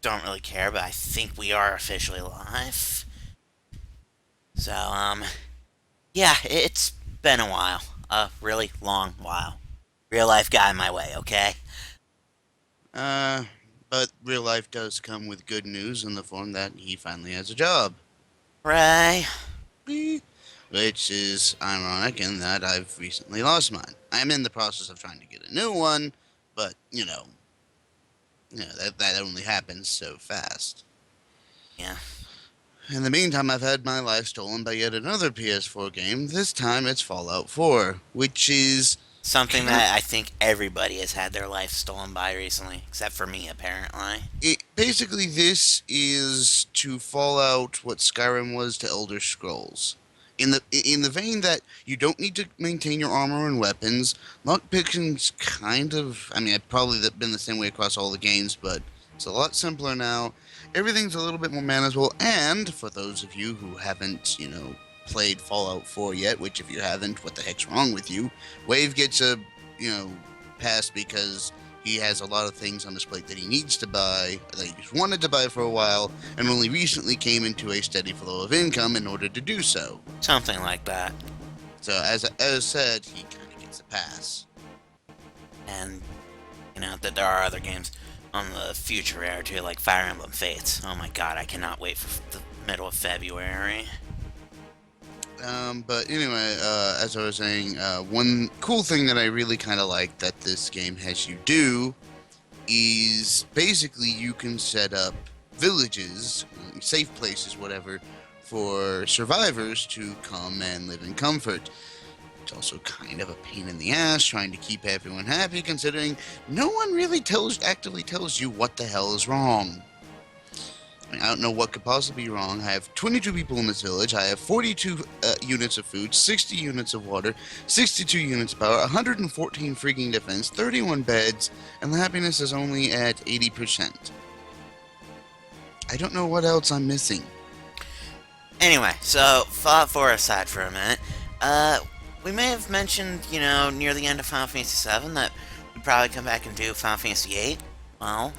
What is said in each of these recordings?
don't really care, but I think we are officially live. So, yeah, it's been a while. A really long while. Real life got in my way, okay? Uh, but real life does come with good news in the form that he finally has a job. Right? Eh, Which is ironic in that I've recently lost mine. I'm in the process of trying to get a new one, but that only happens so fast. Yeah. In the meantime, I've had my life stolen by yet another PS4 game. This time it's Fallout 4, which is Something that I think everybody has had their life stolen by recently, except for me, apparently. basically this is to Fallout what Skyrim was to Elder Scrolls. In the vein that you don't need to maintain your armor and weapons. Lockpicking's kind of, I mean, I've probably been the same way across all the games, but it's a lot simpler now. Everything's a little bit more manageable, and for those of you who haven't, played Fallout 4 yet, which if you haven't, what the heck's wrong with you? Wave gets a, you know, pass because he has a lot of things on his plate that he needs to buy, that he's wanted to buy for a while, and only recently came into a steady flow of income in order to do so. Something like that. So, as said, he kind of gets a pass. And, that there are other games on the future era too, like Fire Emblem Fates. Oh my god, I cannot wait for the middle of February. But anyway, as I was saying, one cool thing that I really kind of like that this game has you do is basically you can set up villages, safe places, whatever, for survivors to come and live in comfort. It's also kind of a pain in the ass trying to keep everyone happy, considering no one really actively tells you what the hell is wrong. I mean, I don't know what could possibly be wrong. I have 22 people in this village. I have 42 units of food, 60 units of water, 62 units of power, 114 freaking defense, 31 beds, and the happiness is only at 80%. I don't know what else I'm missing. Anyway, so Fallout 4 aside for a minute, we may have mentioned, near the end of Final Fantasy 7 that we'd probably come back and do Final Fantasy 8. Well,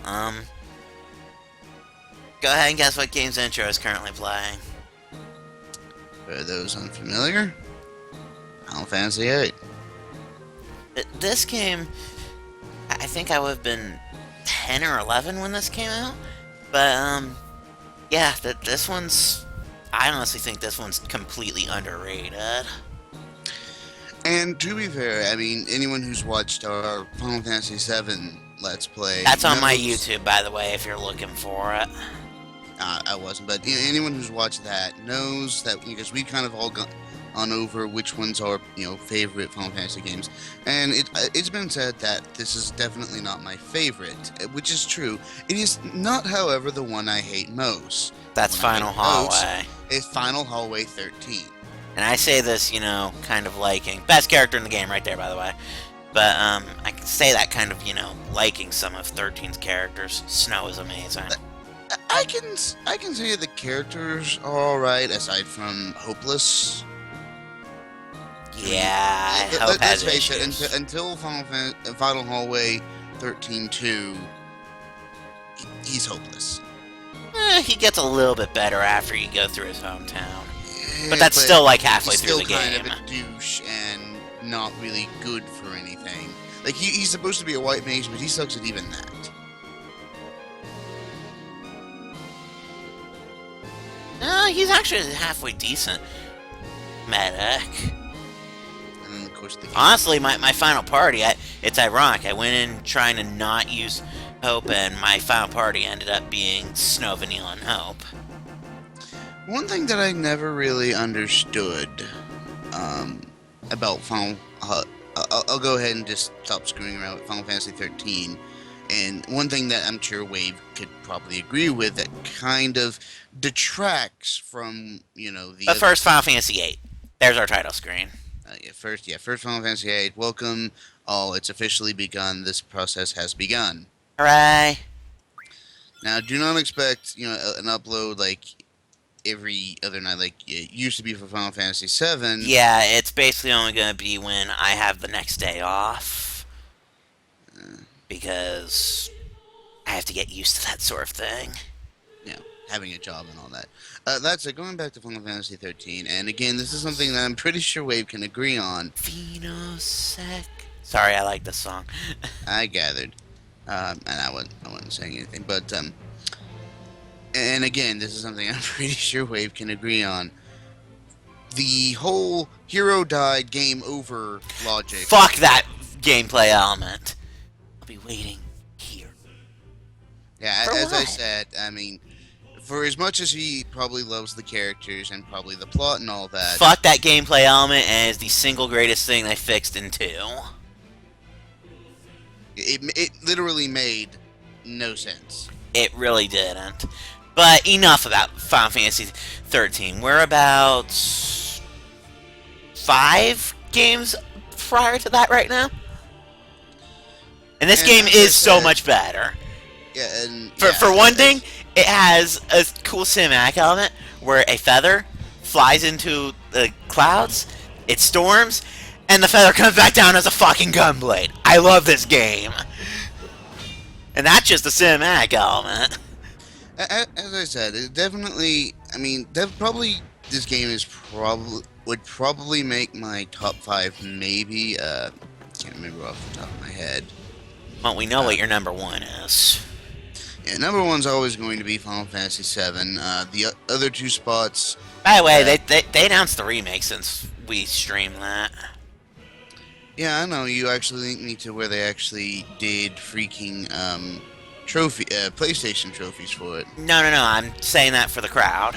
go ahead and guess what game's intro is currently playing. For those unfamiliar, Final Fantasy VIII. This game, I think I would have been 10 or 11 when this came out, but, yeah, this one's, I honestly think this one's completely underrated. And to be fair, I mean, anyone who's watched our Final Fantasy VII Let's Play That's on my knows. YouTube, by the way, if you're looking for it. I wasn't, but anyone who's watched that knows that because we kind of all gone on over which ones are favorite Final Fantasy games, and it's been said that this is definitely not my favorite, which is true. It is not, however, the one I hate most. The That's one I hate Final most Hallway. is Final Hallway 13. And I say this, kind of liking. Best character in the game, right there, by the way. But, I can say that kind of, liking some of 13's characters. Snow is amazing. I can say the characters are all right aside from Hopeless. I mean, Yeah, Hope let's has face it. issues. Until Final Hallway 13-2, he's hopeless. He gets a little bit better after you go through his hometown. But Yeah, that's but still like halfway he's through still the kind game. of a douche and not really good for anything. Like he's supposed to be a white mage, but he sucks at even that. He's actually halfway decent. Medic. And then of course the game. Honestly, my final party, it's ironic. I went in trying to not use Hope, and my final party ended up being Snow, Vanilla, and Hope. One thing that I never really understood um, about Final. I'll go ahead and just stop screwing around with Final Fantasy 13. And one thing that I'm sure Wave could probably agree with that kind of detracts from the But first, Final Fantasy VIII. There's our title screen. first Final Fantasy VIII. Welcome, all. It's officially begun. This process has begun. Hooray! Now, do not expect an upload like every other night like it used to be for Final Fantasy VII. Yeah, it's basically only going to be when I have the next day off. Because I have to get used to that sort of thing. You know, having a job and all that. That's it. Going back to Final Fantasy 13, and again, this is something that I'm pretty sure Wave can agree on. Phenosec. Sorry, I like this song. I gathered, and I wasn't saying anything, but and again, this is something I'm pretty sure Wave can agree on. The whole hero died, game over logic. Fuck that gameplay element. I'll be waiting here. Yeah, For as I what? said, I mean, for as much as he probably loves the characters and probably the plot and all that, Fuck that gameplay element and is the single greatest thing they fixed in 2. it literally made no sense. It really didn't. But enough about Final Fantasy 13. We're about 5 games prior to that right now. And this And game as I is so said, much better. yeah, and For, yeah, for one thing, it has a cool cinematic element where a feather flies into the clouds, it storms, and the feather comes back down as a fucking gunblade. I love this game. And that's just the cinematic element. as I said, it definitely. I mean, probably this game is probably would probably make my top 5. Maybe can't remember off the top of my head. Well, we know Uh, what your number 1 is. Yeah, number one's always going to be Final Fantasy VII. The other two spots. By the way, Uh, they announced the remake since we streamed that. yeah, I know you actually linked me to where they actually did freaking trophy PlayStation trophies for it. No, no, no, I'm saying that for the crowd.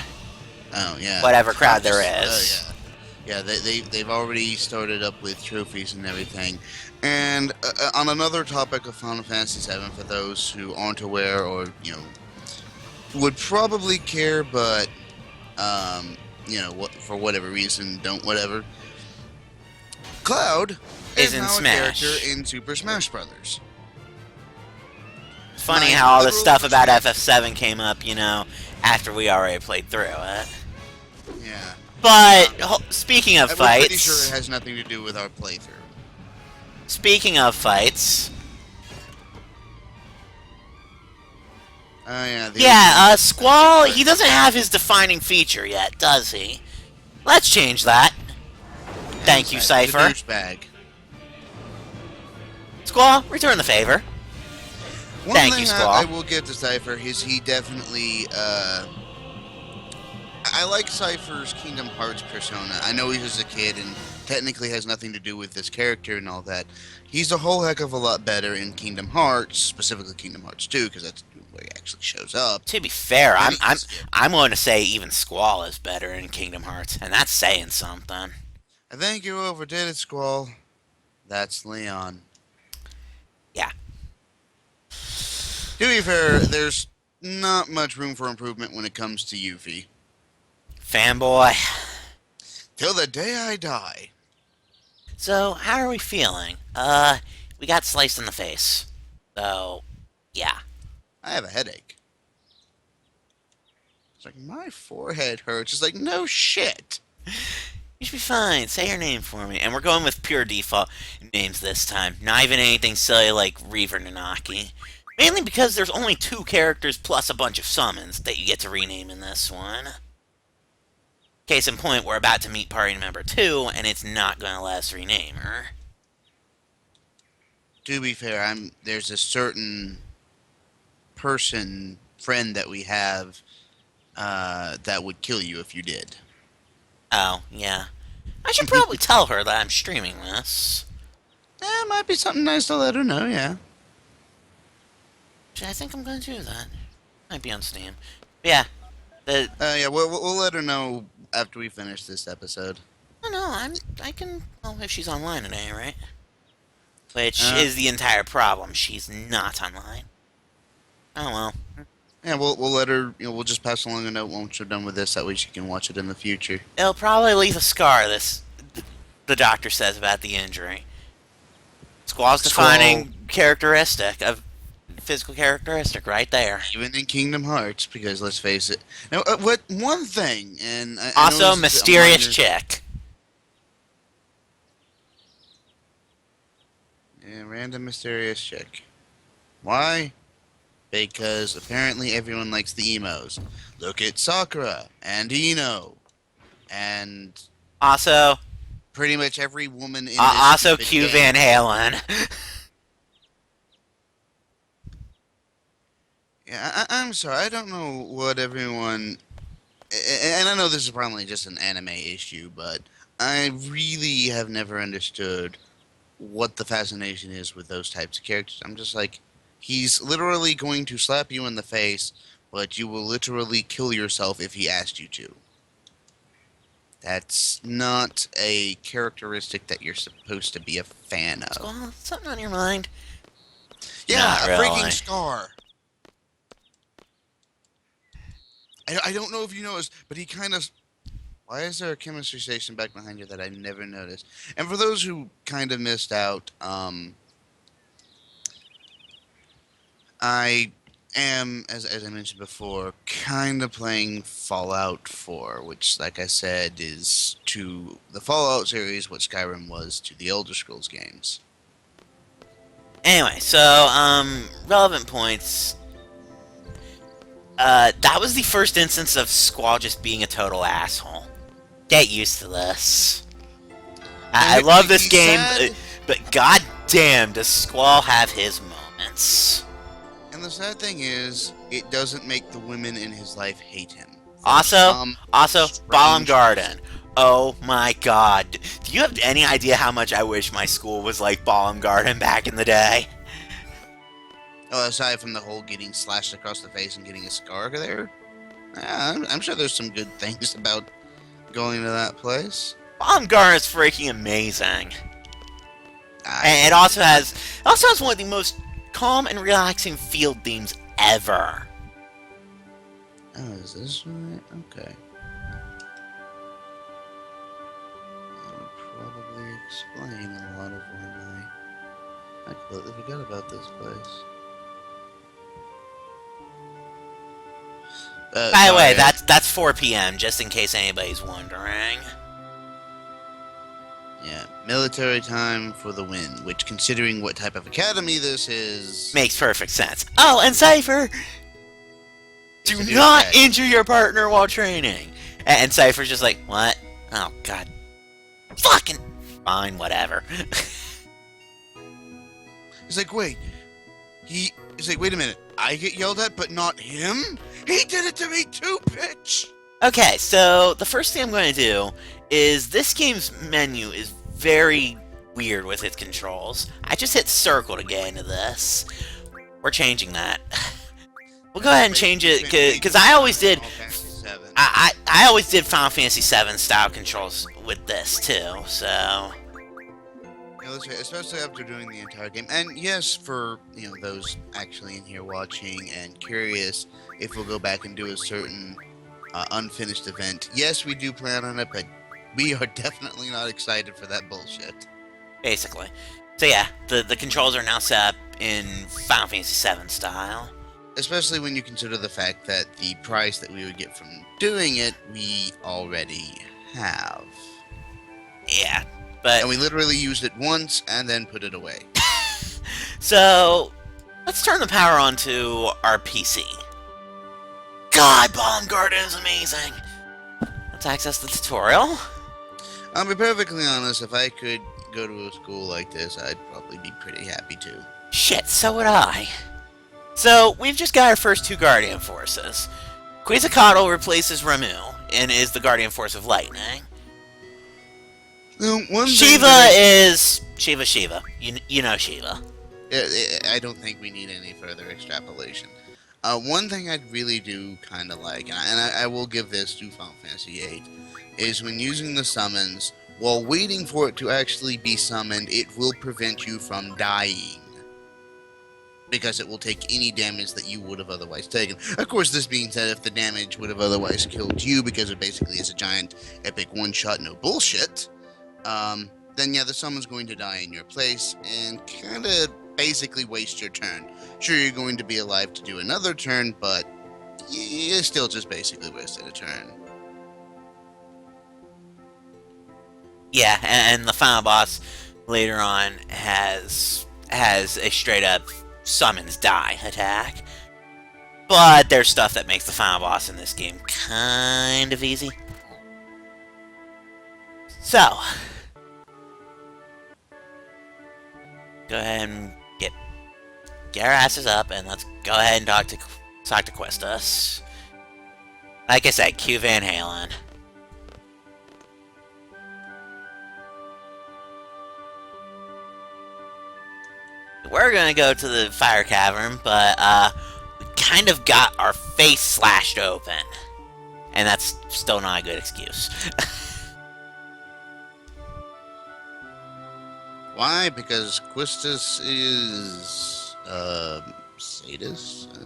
Oh yeah, Whatever crowd I'm there just- is. yeah, they've already started up with trophies and everything. And on another topic of Final Fantasy VII, for those who aren't aware or would probably care, but what for whatever reason don't whatever. Cloud Is is in now Smash. a character in Super Smash Brothers. It's funny My how all the literal stuff about Smash- FF7 came up, after we already played through it. Yeah, But speaking of we're pretty fights, sure it has nothing to do with our playthrough. speaking of fights, Oh yeah, yeah, Squall, he doesn't have his defining feature yet, does he? Let's change that. Thank you, Cypher. Douchebag. Squall, return the favor. One Thank thing you, Squall. I will give to Cypher is he definitely. I like Cypher's Kingdom Hearts persona. I know he was a kid and technically has nothing to do with this character and all that. He's a whole heck of a lot better in Kingdom Hearts, specifically Kingdom Hearts 2, because that's where he actually shows up. To be fair, And I'm going to say even Squall is better in Kingdom Hearts, and that's saying something. I think you overdid it, Squall. That's Leon. Yeah. To be fair, there's not much room for improvement when it comes to Yuffie. Fanboy. Till the day I die. So, how are we feeling? We got sliced in the face. So, yeah. I have a headache. It's like, my forehead hurts. It's like, no shit. You should be fine. Say your name for me. And we're going with pure default names this time. Not even anything silly like Reaver Nanaki. Mainly because there's only 2 characters plus a bunch of summons that you get to rename in this one. Case in point, we're about to meet party member 2, and it's not going to let us rename her. To be fair, there's a certain friend that we have, that would kill you if you did. Oh, yeah. I should probably tell her that I'm streaming this. It might be something nice to let her know, yeah. I think I'm going to do that. Might be on Steam. But yeah. Yeah, we'll let her know after we finish this episode. Oh no, I can, well, if she's online today, right? Which Uh. is the entire problem. She's not online. Oh well. Yeah, we'll let her. We'll just pass along a note once we're done with this. That way she can watch it in the future. It'll probably leave a scar, the doctor says about the injury. Squall's defining characteristic of physical characteristic right there. Even in Kingdom Hearts, because let's face it. Now, what one thing, and I know Also, this is a mysterious minor- chick. Yeah, random mysterious chick. Why? because apparently everyone likes the emos. Look at Sakura and Ino and Also, pretty much every woman in this also stupid Q Van game. Halen. Yeah, I'm sorry. I don't know what everyone. And I know this is probably just an anime issue, but I really have never understood what the fascination is with those types of characters. I'm just like, he's literally going to slap you in the face, but you will literally kill yourself if he asked you to. That's not a characteristic that you're supposed to be a fan of. Well, something on your mind? Yeah, Not a freaking really. scar. I don't know if you noticed, but he kind of. Why is there a chemistry station back behind you that I never noticed? And for those who kind of missed out, I am, as I mentioned before, kind of playing Fallout 4, which, like I said, is to the Fallout series what Skyrim was to the Elder Scrolls games. Anyway, so, relevant points. That was the first instance of Squall just being a total asshole. Get used to this. I And love this he's game, sad, but goddamn, does Squall have his moments. and the sad thing is, it doesn't make the women in his life hate him. For Also, some also, Baum strange Garden. reason. Oh my god. Do you have any idea how much I wish my school was like Baum Garden back in the day? Oh, aside from the whole getting slashed across the face and getting a scar there, yeah, I'm sure there's some good things about going to that place. Baum Garden is freaking amazing. And I it also has one of the most calm and relaxing field themes ever. Oh, is this right? Okay. That would probably explain a lot of why I completely forgot about this place. By the way, Sorry. that's 4 p.m. just in case anybody's wondering. Yeah, military time for the win. Which, considering what type of academy this is, Makes perfect sense. Oh, and Cypher, do it's a not douchebag. injure your partner while training. And Cypher's just like, what? Oh god, fucking fine, whatever. He's like, wait. He's like, wait a minute. I get yelled at, but not him. He did it to me too, bitch. Okay, so the first thing I'm going to do is this game's menu is very weird with its controls. I just hit circle to get into this. We're changing that. We'll go ahead and change it because I always did. Final Fantasy VII. I always did Final Fantasy VII style controls with this too. So Yeah, that's right, especially after doing the entire game. And yes, for those actually in here watching and curious, if we'll go back and do a certain unfinished event, yes, we do plan on it, but we are definitely not excited for that bullshit. basically, so yeah, the controls are now set up in Final Fantasy VII style. Especially when you consider the fact that the price that we would get from doing it, we already have. Yeah, but And we literally used it once and then put it away. so let's turn the power on to our PC. God, Bomb Garden is amazing. Let's access the tutorial. I'll be perfectly honest, if I could go to a school like this, I'd probably be pretty happy too. Shit, so would I. So, we've just got our first two Guardian Forces. Quetzalcoatl replaces Ramu and is the Guardian Force of Lightning. One thing Shiva that is Shiva. You know Shiva. I don't think we need any further extrapolation. One thing I'd really do kind of like, and I will give this to Final Fantasy VIII, is when using the summons, while waiting for it to actually be summoned, it will prevent you from dying. Because it will take any damage that you would have otherwise taken. Of course, this being said, if the damage would have otherwise killed you, because it basically is a giant epic one-shot, no bullshit, then yeah, the summon's going to die in your place, and kind of basically waste your turn. Sure, you're going to be alive to do another turn, but you still just basically wasted a turn. Yeah, and the final boss later on has a straight up summons die attack. But there's stuff that makes the final boss in this game kind of easy. So, go ahead and get our asses up, and let's go ahead and talk to Questus. Like I said, Q Van Halen. We're gonna go to the fire cavern, but we kind of got our face slashed open, and that's still not a good excuse. Why? Because Quistis is sadist.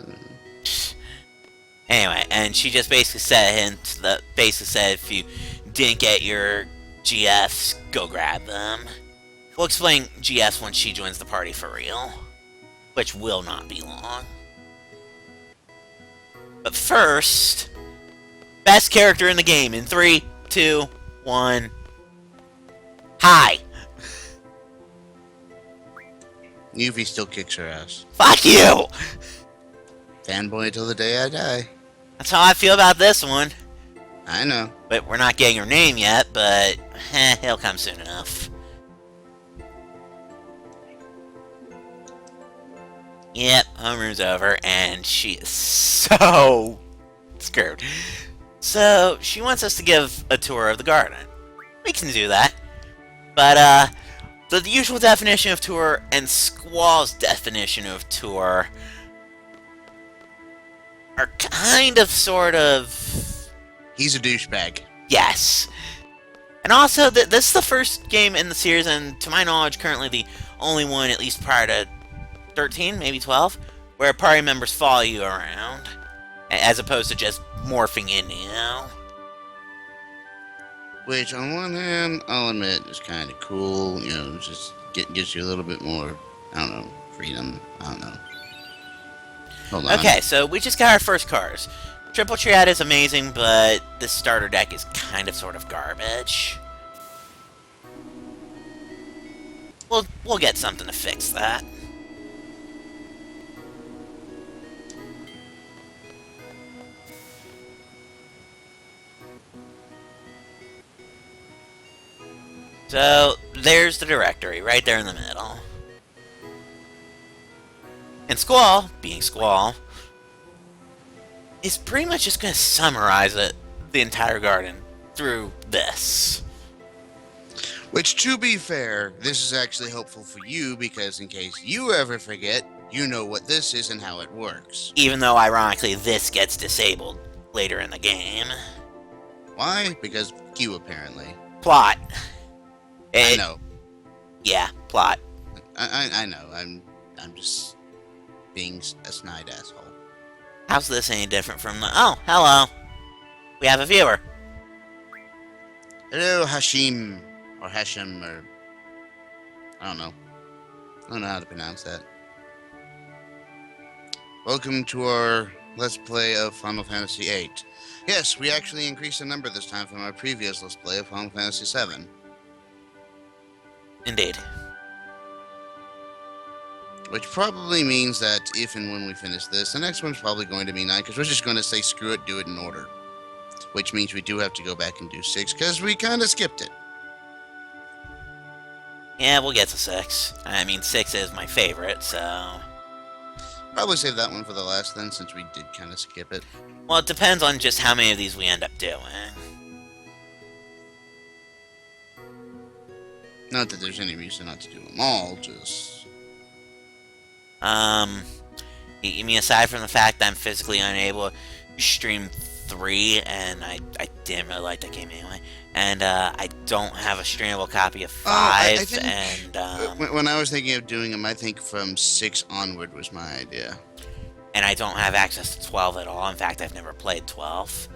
Anyway, and she just basically said if you didn't get your GFs, go grab them. We'll explain GFs when she joins the party for real, which will not be long. But first, best character in the game in 3, 2, 1. Hi. Yuffie still kicks her ass. Fuck you. Fanboy till the day I die. That's how I feel about this one. I know. But we're not getting her name yet, but it'll come soon enough. Yep, homeroom's over, and she is so screwed. So, she wants us to give a tour of the garden. We can do that. But, the usual definition of tour and Squall's definition of tour are kind of, sort of... He's a douchebag. Yes. And also, this is the first game in the series, and to my knowledge, currently the only one, at least prior to 13, maybe 12, where party members follow you around, as opposed to just morphing in, you know? Which, on one hand, I'll admit is kind of cool. You know, just gives you a little bit more, I don't know, freedom. I don't know. Hold on. Okay, so we just got our first cars. Triple Triad is amazing, but the starter deck is kind of sort of garbage. We'll get something to fix that. So, there's the directory, right there in the middle. And Squall, being Squall, is pretty much just going to summarize the entire garden through this. Which, to be fair, this is actually helpful for you, because in case you ever forget, you know what this is and how it works. Even though, ironically, this gets disabled later in the game. Why? Because Q, apparently. Plot. I know. Yeah, plot. I know. I'm just being a snide asshole. How's this any different from the... Oh, hello. We have a viewer. Hello, Hashim. Or Hashem, or... I don't know. I don't know how to pronounce that. Welcome to our Let's Play of Final Fantasy VIII. Yes, we actually increased the number this time from our previous Let's Play of Final Fantasy VII. Indeed. Which probably means that if and when we finish this, the next one's probably going to be 9, because we're just going to say screw it, do it in order. Which means we do have to go back and do 6, because we kind of skipped it. Yeah, we'll get to 6. I mean, 6 is my favorite, so... Probably save that one for the last then, since we did kind of skip it. Well, it depends on just how many of these we end up doing. Not that there's any reason not to do them all, just... You mean aside from the fact that I'm physically unable to stream 3, and I didn't really like that game anyway, and I don't have a streamable copy of 5, I think, and when I was thinking of doing them, I think from 6 onward was my idea. and I don't have access to 12 at all. In fact, I've never played 12.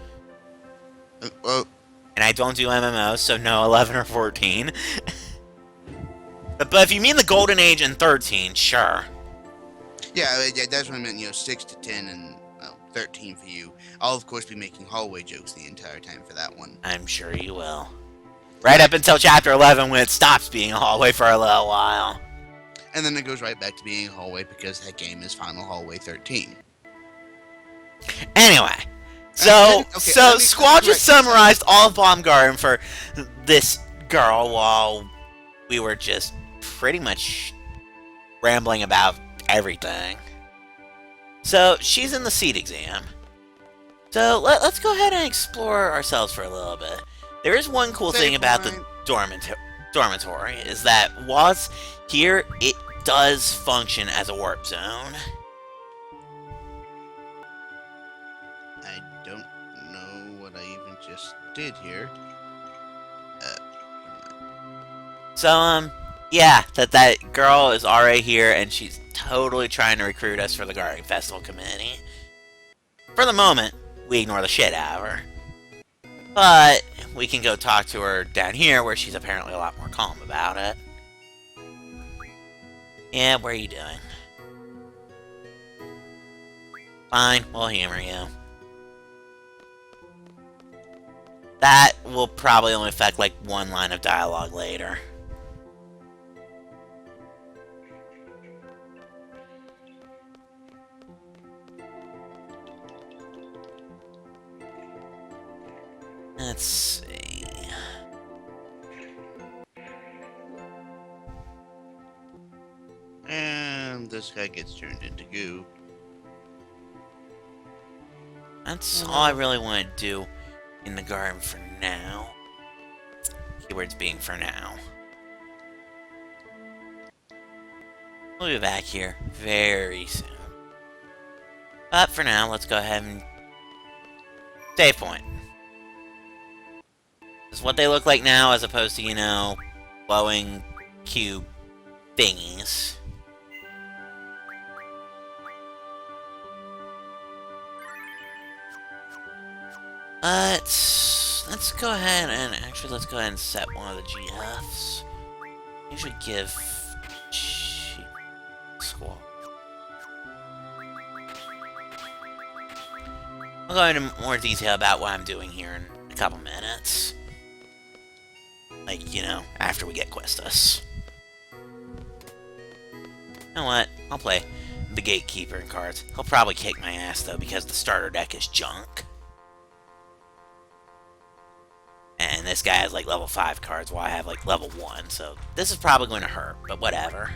Well, And I don't do MMOs, so no 11 or 14. But if you mean the Golden Age and 13, sure. yeah, that's what I meant, 6 to 10 and 13 for you. I'll, of course, be making hallway jokes the entire time for that one. I'm sure you will. Right up until Chapter 11 when it stops being a hallway for a little while. And then it goes right back to being a hallway because that game is Final Hallway 13. Anyway, Okay, let me Squall just correct myself. summarized all of Baumgarten for this girl while we were just pretty much rambling about everything. So she's in the seat exam. So let's go ahead and explore ourselves for a little bit. There is one cool thing Save about the point. dormitory is that while it's here, it does function as a warp zone. I don't know what I even just did here. So yeah, that girl is already here and she's totally trying to recruit us for the Guardian Festival committee. For the moment, we ignore the shit out of her. But we can go talk to her down here where she's apparently a lot more calm about it. Yeah, what are you doing? Fine, we'll humor you. That will probably only affect like one line of dialogue later. Let's see. And this guy gets turned into goo. That's all I really want to do in the garden for now. Keywords being for now. We'll be back here very soon. But for now, let's go ahead and save point. This is what they look like now as opposed to, you know, glowing cube thingies. Let's go ahead and actually let's go ahead and set one of the GFs. Usually give Squall. I'll go into more detail about what I'm doing here in a couple minutes. Like, you know, after we get Questus. You know what? I'll play the Gatekeeper in cards. He'll probably kick my ass, though, because the starter deck is junk. And this guy has, like, level 5 cards, while I have, like, level 1. So this is probably going to hurt, but whatever.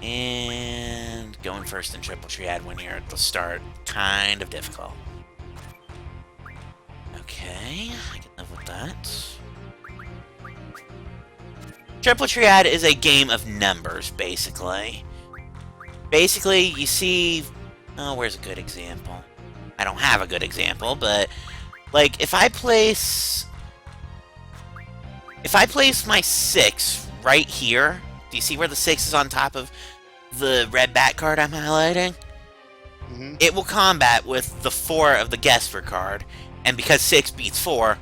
And going first in triple triad when you're at the start, kind of difficult. Okay, I can live with that. Triple triad is a game of numbers, basically. Basically, you see... Oh, where's a good example? I don't have a good example, but... Like, if I place my 6 right here... Do you see where the 6 is on top of the red bat card I'm highlighting? Mm-hmm. It will combat with the 4 of the Gesper card, and because 6 beats 4,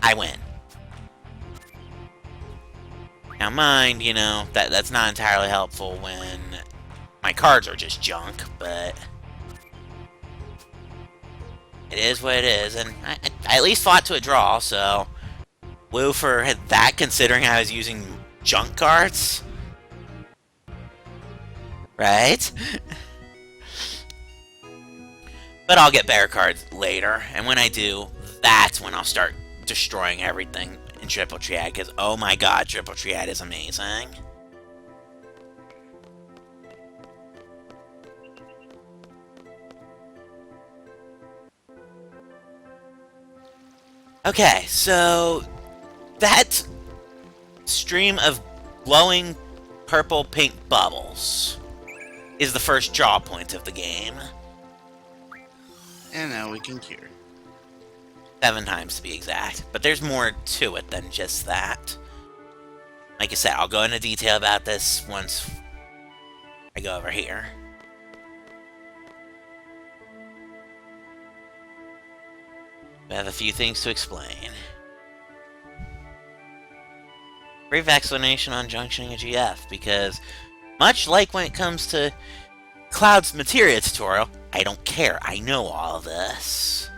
I win. Now mind, you know, that's not entirely helpful when my cards are just junk, but it is what it is, and I at least fought to a draw, so woo for that considering I was using junk cards. Right? But I'll get better cards later, and when I do, that's when I'll start destroying everything in Triple Triad, because oh my god, Triple Triad is amazing. Okay, so that stream of glowing purple-pink bubbles is the first draw point of the game. And now we can cure. 7 times to be exact. But there's more to it than just that. Like I said, I'll go into detail about this once I go over here. I have a few things to explain. Brief explanation on junctioning a GF, because much like when it comes to Cloud's materia tutorial, I don't care. I know all of this.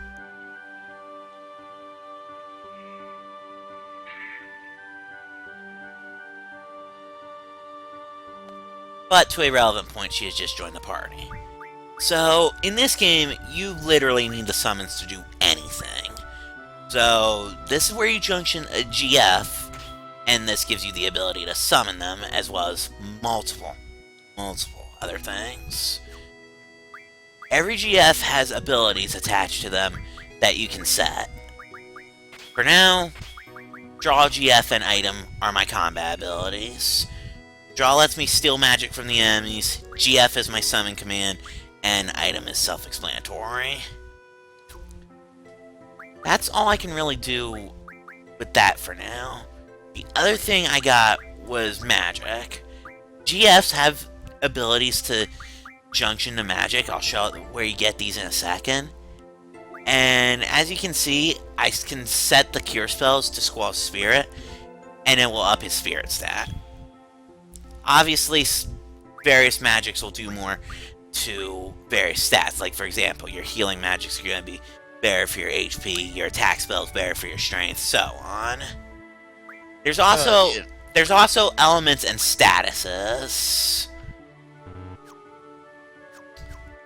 but to a relevant point, she has just joined the party. So, in this game, you literally need the summons to do anything. So, this is where you junction a GF, and this gives you the ability to summon them, as well as multiple other things. Every GF has abilities attached to them that you can set. For now, Draw, GF, and Item are my combat abilities. Draw lets me steal magic from the enemies, GF is my summon command, and Item is self-explanatory. That's all I can really do with that for now. The other thing I got was magic. GFs have abilities to junction to magic. I'll show where you get these in a second. And as you can see, I can set the cure spells to Squall's Spirit, and it will up his Spirit stat. Obviously, various magics will do more to various stats. Like, for example, your healing magics are going to be better for your HP, your attack spells better for your strength, so on. There's also elements and statuses.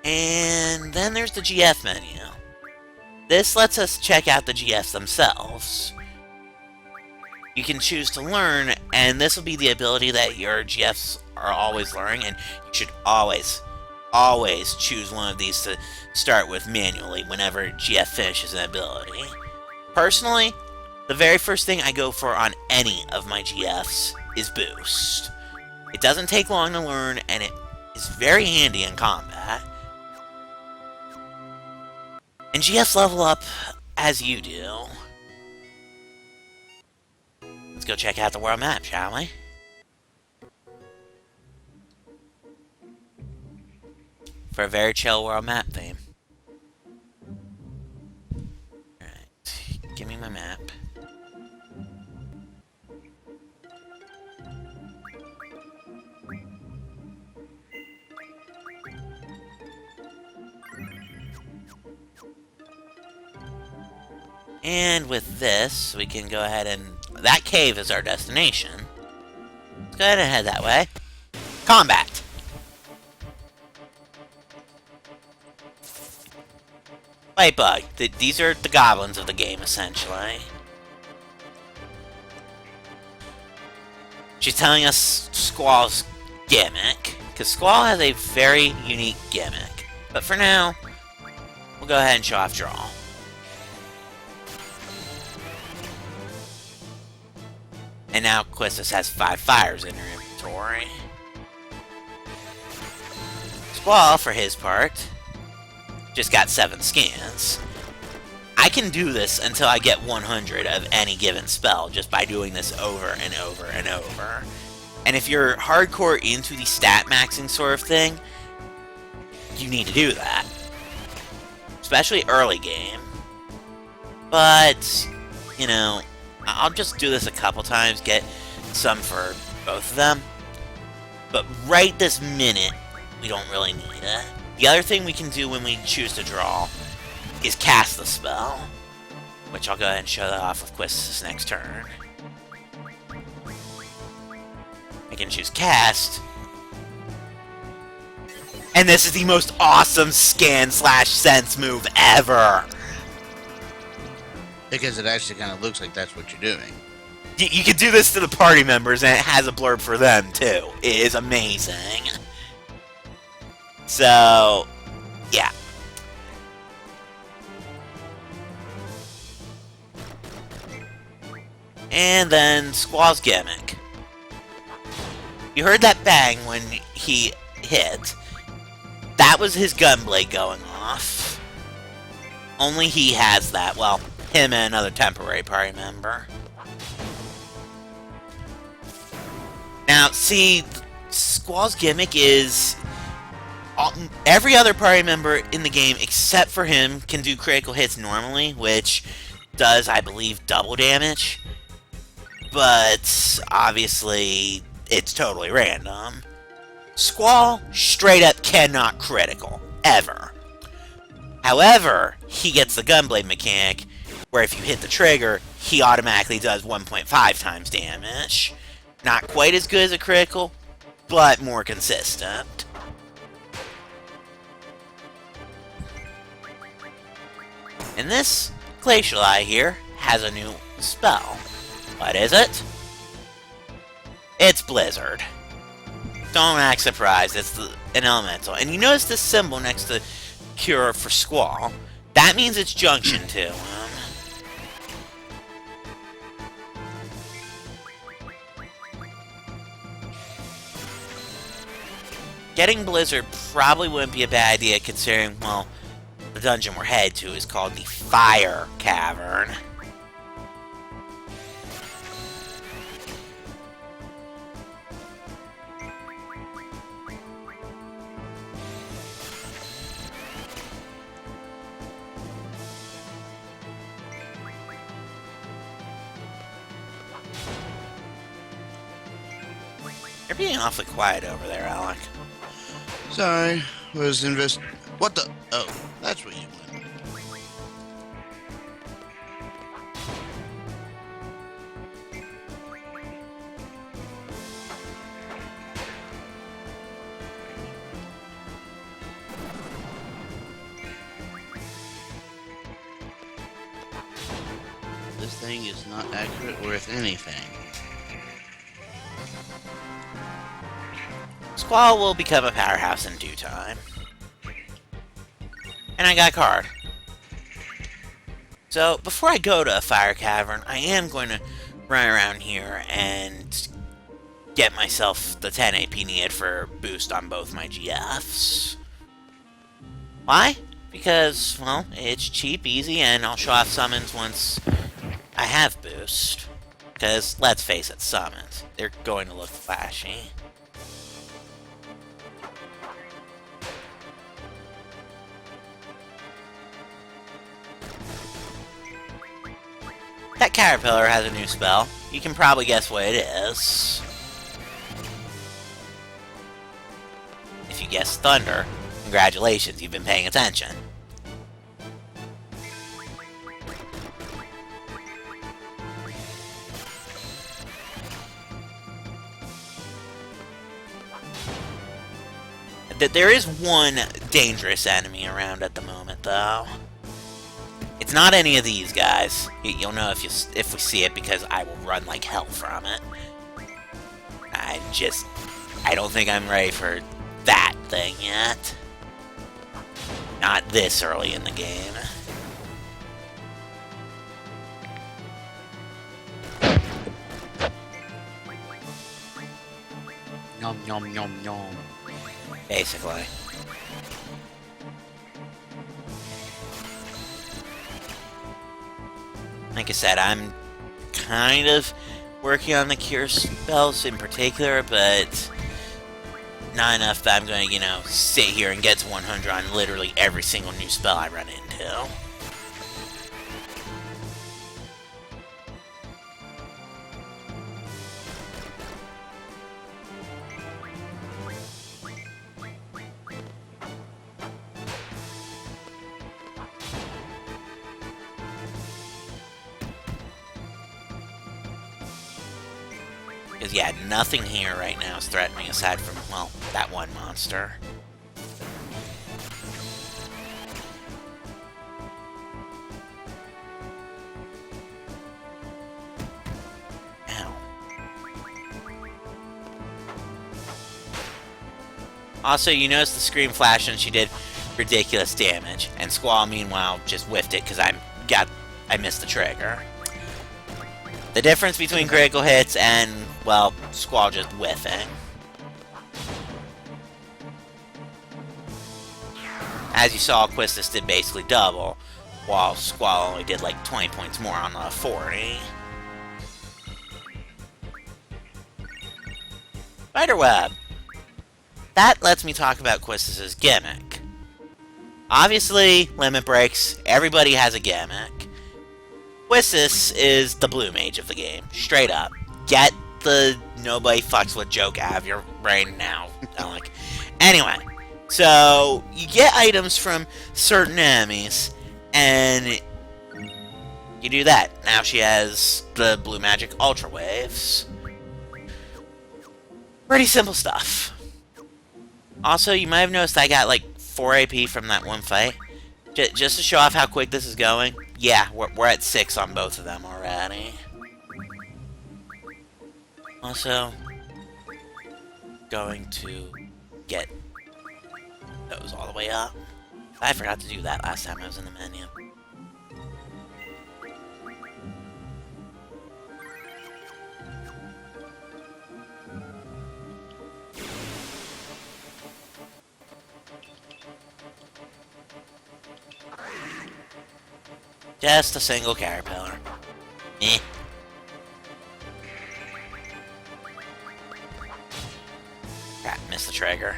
And then there's the GF menu. This lets us check out the GFs themselves. You can choose to learn, and this will be the ability that your GFs are always learning, and you should always choose one of these to start with manually whenever GF finishes an ability. Personally, the very first thing I go for on any of my GFs is Boost. It doesn't take long to learn, and it is very handy in combat. And GFs level up as you do. Let's go check out the world map, shall we? For a very chill world map theme. Alright, give me my map. And with this, we can go ahead and... That cave is our destination. Let's go ahead and head that way. Combat! Lightbug. These are the goblins of the game, essentially. She's telling us Squall's gimmick, because Squall has a very unique gimmick. But for now, we'll go ahead and show off Draw. And now Quistis has 5 fires in her inventory. Squall, for his part, just got 7 scans. I can do this until I get 100 of any given spell just by doing this over and over and over. And if you're hardcore into the stat maxing sort of thing, you need to do that. Especially early game. But, you know, I'll just do this a couple times, get some for both of them. But right this minute, we don't really need it. The other thing we can do when we choose to draw is cast the spell, which I'll go ahead and show that off with Quistis' next turn. I can choose cast, and this is the most awesome scan/sense move ever! Because it actually kind of looks like that's what you're doing. You can do this to the party members, and it has a blurb for them, too. It is amazing. So, yeah. And then Squall's gimmick. You heard that bang when he hit. That was his gunblade going off. Only he has that. Well, him and another temporary party member. Now, see, Squall's gimmick is... every other party member in the game, except for him, can do critical hits normally, which does, I believe, double damage. But, obviously, it's totally random. Squall, straight up cannot critical. Ever. However, he gets the gunblade mechanic, where if you hit the trigger, he automatically does 1.5 times damage. Not quite as good as a critical, but more consistent. And this Glacial Eye here has a new spell. What is it? It's Blizzard. Don't act surprised, it's an elemental. And you notice this symbol next to Cure for Squall. That means it's Junction 2. Getting Blizzard probably wouldn't be a bad idea considering, well, the dungeon we're headed to is called the Fire Cavern. You're being awfully quiet over there, Alec. Sorry, was What the? Oh, that's what you went. This thing is not accurate worth anything. Squall will become a powerhouse in due time. And I got a card. So, before I go to a Fire Cavern, I am going to run around here and get myself the 10 AP needed for boost on both my GFs. Why? Because, well, it's cheap, easy, and I'll show off summons once I have boost. Because, let's face it, summons. They're going to look flashy. That caterpillar has a new spell. You can probably guess what it is. If you guess thunder, congratulations, you've been paying attention. There is one dangerous enemy around at the moment, though. It's not any of these guys. You'll know if we see it because I will run like hell from it. I don't think I'm ready for that thing yet. Not this early in the game. Nom nom nom nom. Basically. Like I said, I'm kind of working on the cure spells in particular, but not enough that I'm going to, sit here and get to 100 on literally every single new spell I run into. Because, yeah, nothing here right now is threatening aside from, well, that one monster. Ow. Also, you notice the screen flash and she did ridiculous damage. And Squall, meanwhile, just whiffed it because I missed the trigger. The difference between critical hits and, well, Squall just whiffing. As you saw, Quistis did basically double, while Squall only did like 20 points more on the 40. Spiderweb! That lets me talk about Quistis' gimmick. Obviously, limit breaks, everybody has a gimmick. Quistis is the blue mage of the game, straight up. Get the nobody fucks with joke out of your brain now, Alec. Anyway, so you get items from certain enemies, and you do that. Now she has the blue magic ultra waves. Pretty simple stuff. Also, you might have noticed I got like 4 AP from that one fight. Just to show off how quick this is going. Yeah, we're at 6 on both of them already. Also, going to get those all the way up. I forgot to do that last time I was in the menu. Just a single caterpillar. Eh. Crap, missed the trigger.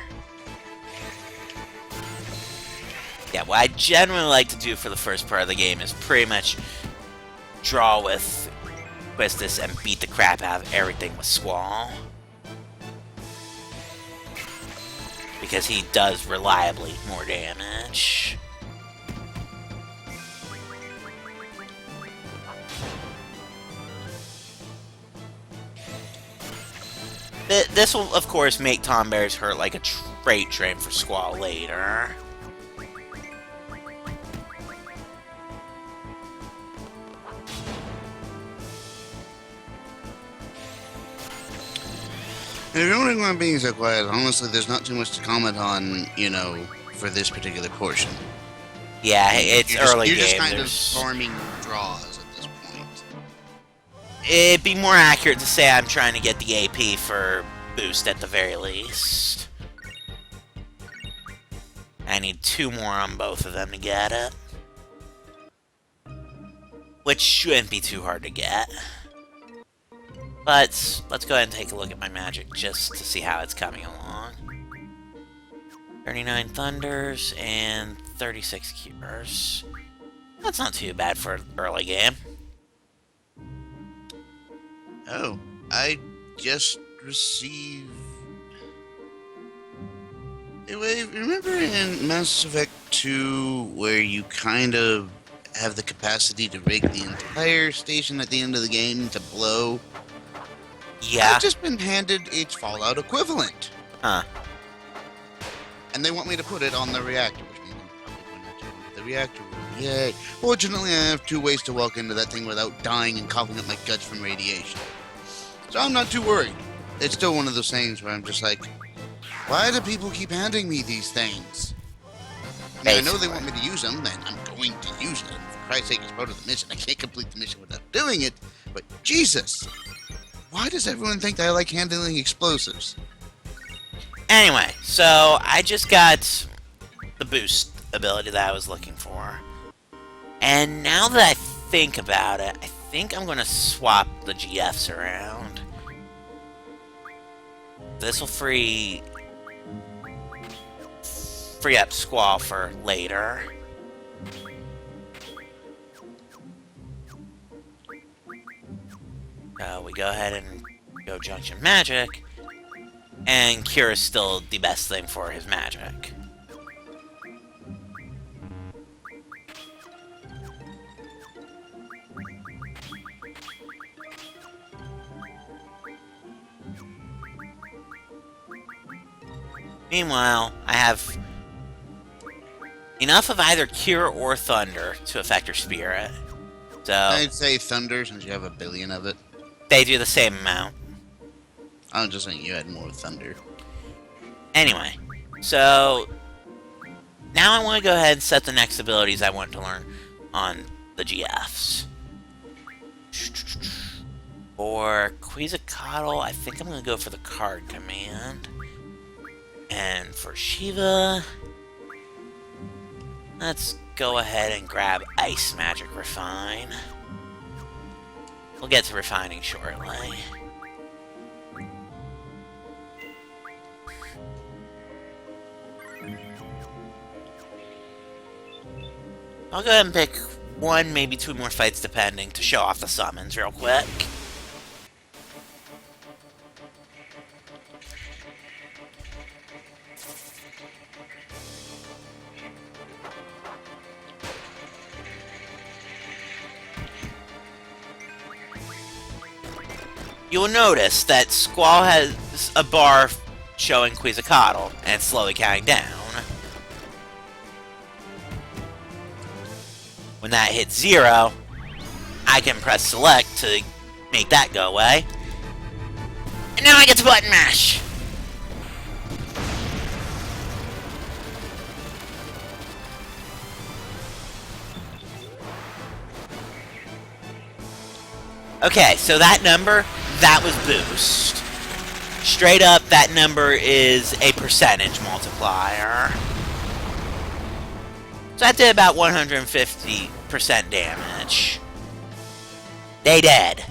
Yeah, what I generally like to do for the first part of the game is pretty much draw with Quistis and beat the crap out of everything with Squall. Because he does reliably more damage. This will, of course, make Tom Bears hurt like a freight train for Squall later. If you're wondering why I'm being so quiet, honestly, there's not too much to comment on, you know, for this particular portion. Yeah, it's early game. You're just kind of farming draws at this point. It'd be more accurate to say I'm trying to get the AP for boost at the very least. I need 2 more on both of them to get it. Which shouldn't be too hard to get. But let's go ahead and take a look at my magic just to see how it's coming along. 39 Thunders and 36 Cures. That's not too bad for an early game. Oh, I just received... Anyway, remember in Mass Effect 2 where you kind of have the capacity to rig the entire station at the end of the game to blow? Yeah. I've just been handed its Fallout equivalent. Huh. And they want me to put it on the reactor, which means I'm probably going to have to go to the reactor room. Yay. Fortunately, I have 2 ways to walk into that thing without dying and coughing up my guts from radiation. So I'm not too worried. It's still one of those things where I'm just like, why do people keep handing me these things? I mean, I know they want me to use them, and I'm going to use them. For Christ's sake, it's part of the mission. I can't complete the mission without doing it, but Jesus! Why does everyone think that I like handling explosives? Anyway, so I just got the boost ability that I was looking for. And now that I think about it, I think I'm going to swap the GFs around. This will free up Squall for later. We go ahead and go Junction Magic, and Cure is still the best thing for his magic. Meanwhile, I have enough of either Cure or Thunder to affect her spirit. So I'd say Thunder, since you have 1 billion of it. they do the same amount. I'm just saying you had more Thunder. Anyway, so now I want to go ahead and set the next abilities I want to learn on the GFs. For Quetzalcoatl, I think I'm going to go for the card command. And for Shiva, let's go ahead and grab Ice Magic Refine. We'll get to refining shortly. I'll go ahead and pick 1, maybe 2 more fights depending to show off the summons real quick. you will notice that Squall has a bar showing Quetzalcoatl, and it's slowly counting down. When that hits 0, I can press select to make that go away. And now I get to button mash! Okay, so that number, that was boost. Straight up, that number is a percentage multiplier. So that did about 150% damage. They dead.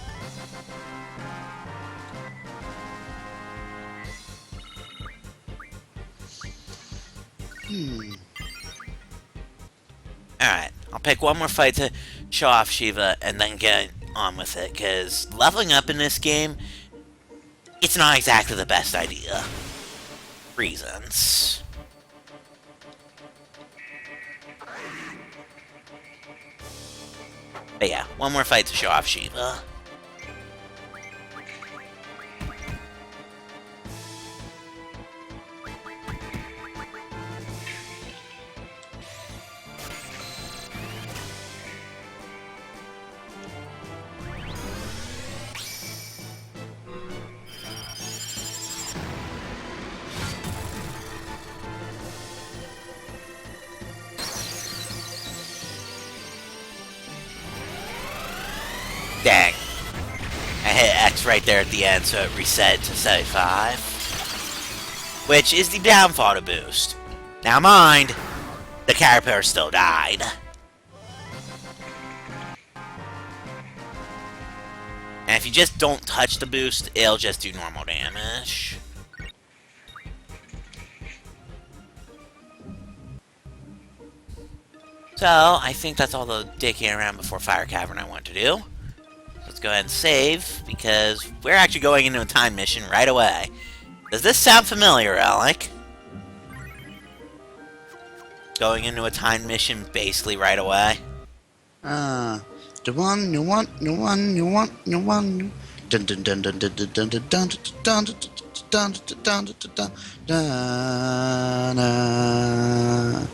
Alright, I'll pick one more fight to show off Shiva and then get on with it, because leveling up in this game, it's not exactly the best idea. Reasons. But yeah, one more fight to show off Shiva. Dang. I hit X right there at the end, so it reset to 75. Which is the downfall to boost. Now mind, the Caterpillar still died. And if you just don't touch the boost, it'll just do normal damage. So, I think that's all the dicking around before Fire Cavern I want to do. Let's go ahead and save, because we're actually going into a time mission right away. Does this sound familiar, Alec? Going into a time mission basically right away? The one you want, you want, you want, you want. Dun dun dun dun dun dun dun dun dun dun dun dun dun.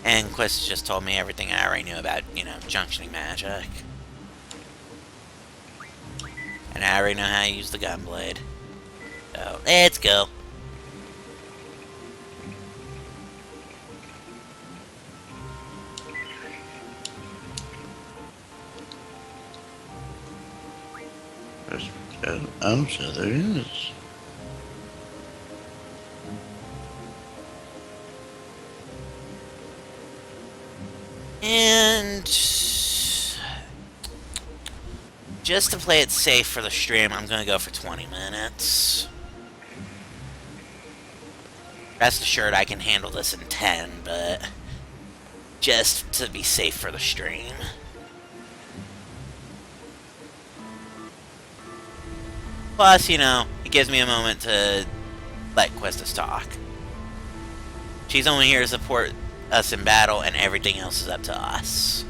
And Quist just told me everything I already knew about, junctioning magic. And I already know how to use the gunblade. So, let's go. Oh, so there is. And just to play it safe for the stream, I'm going to go for 20 minutes. Rest assured I can handle this in 10, but just to be safe for the stream. Plus, it gives me a moment to let Questus talk. She's only here to support us in battle, and everything else is up to us.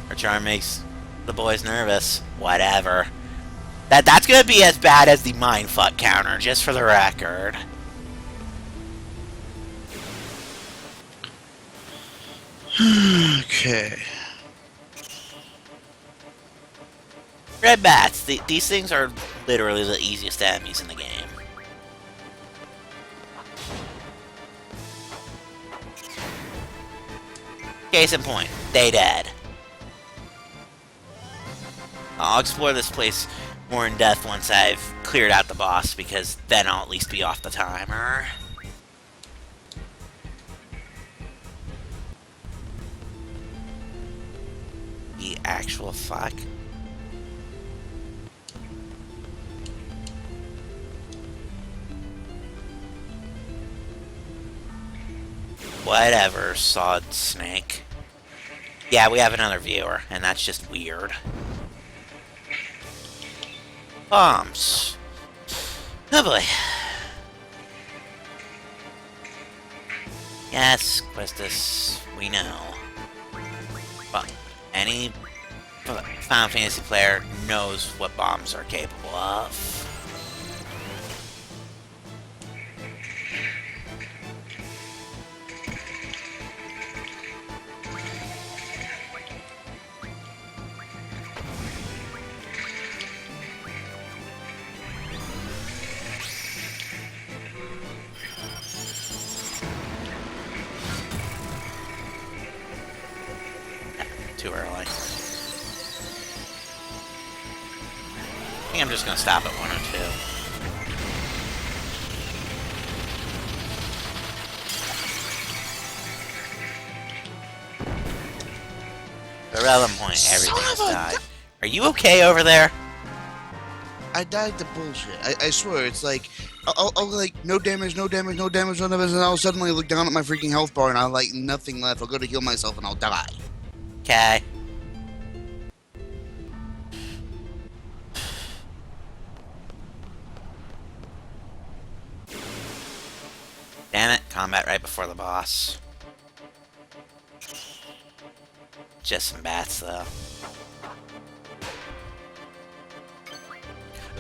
Her charm makes the boys nervous. Whatever. That's gonna be as bad as the mindfuck counter, just for the record. Okay. Red bats. These things are literally the easiest enemies in the game. Case in point, they dead. I'll explore this place more in depth once I've cleared out the boss, because then I'll at least be off the timer. The actual fuck? Whatever, Sod Snake. Yeah, we have another viewer, and that's just weird. Bombs. Oh boy. Yes, Questus, we know. Well, any Final Fantasy player knows what bombs are capable of. Too early. I think I'm just gonna stop at 102. Around that point, everything has died. Are you okay over there? I died to bullshit. I swear, it's like, I'll like, no damage, no damage, no damage, no damage, and I'll suddenly look down at my freaking health bar and I'll like, nothing left. I'll go to heal myself and I'll die. Okay. Damn it, combat right before the boss. Just some bats, though.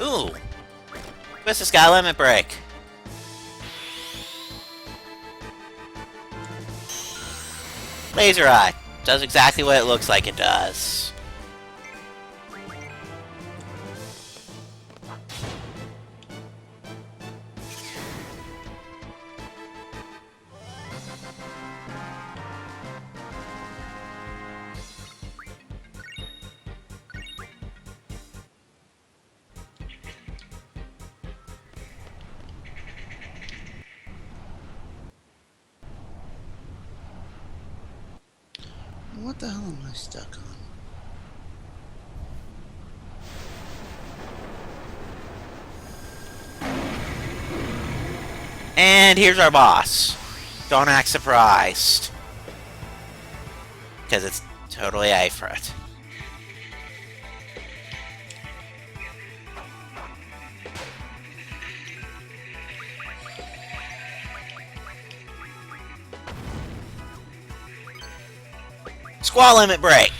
Ooh! What's this guy limit break? Laser Eye. Does exactly what it looks like it does. What the hell am I stuck on? And here's our boss. Don't act surprised. Because it's totally Ifrit. Squall limit break.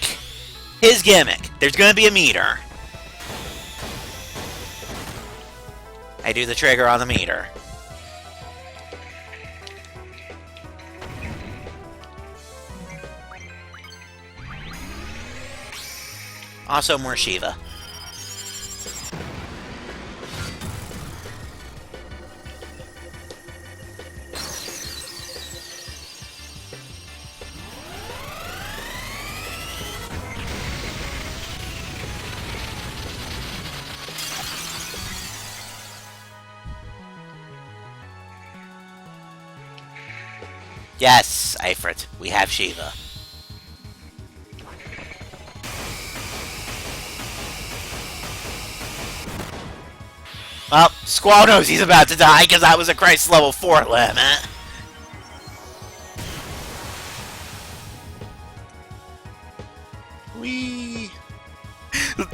His gimmick. There's gonna be a meter. I do the trigger on the meter. Also more Shiva. Yes, Ifrit, we have Shiva. Well, Squall knows he's about to die because that was a Christ level 4 limit.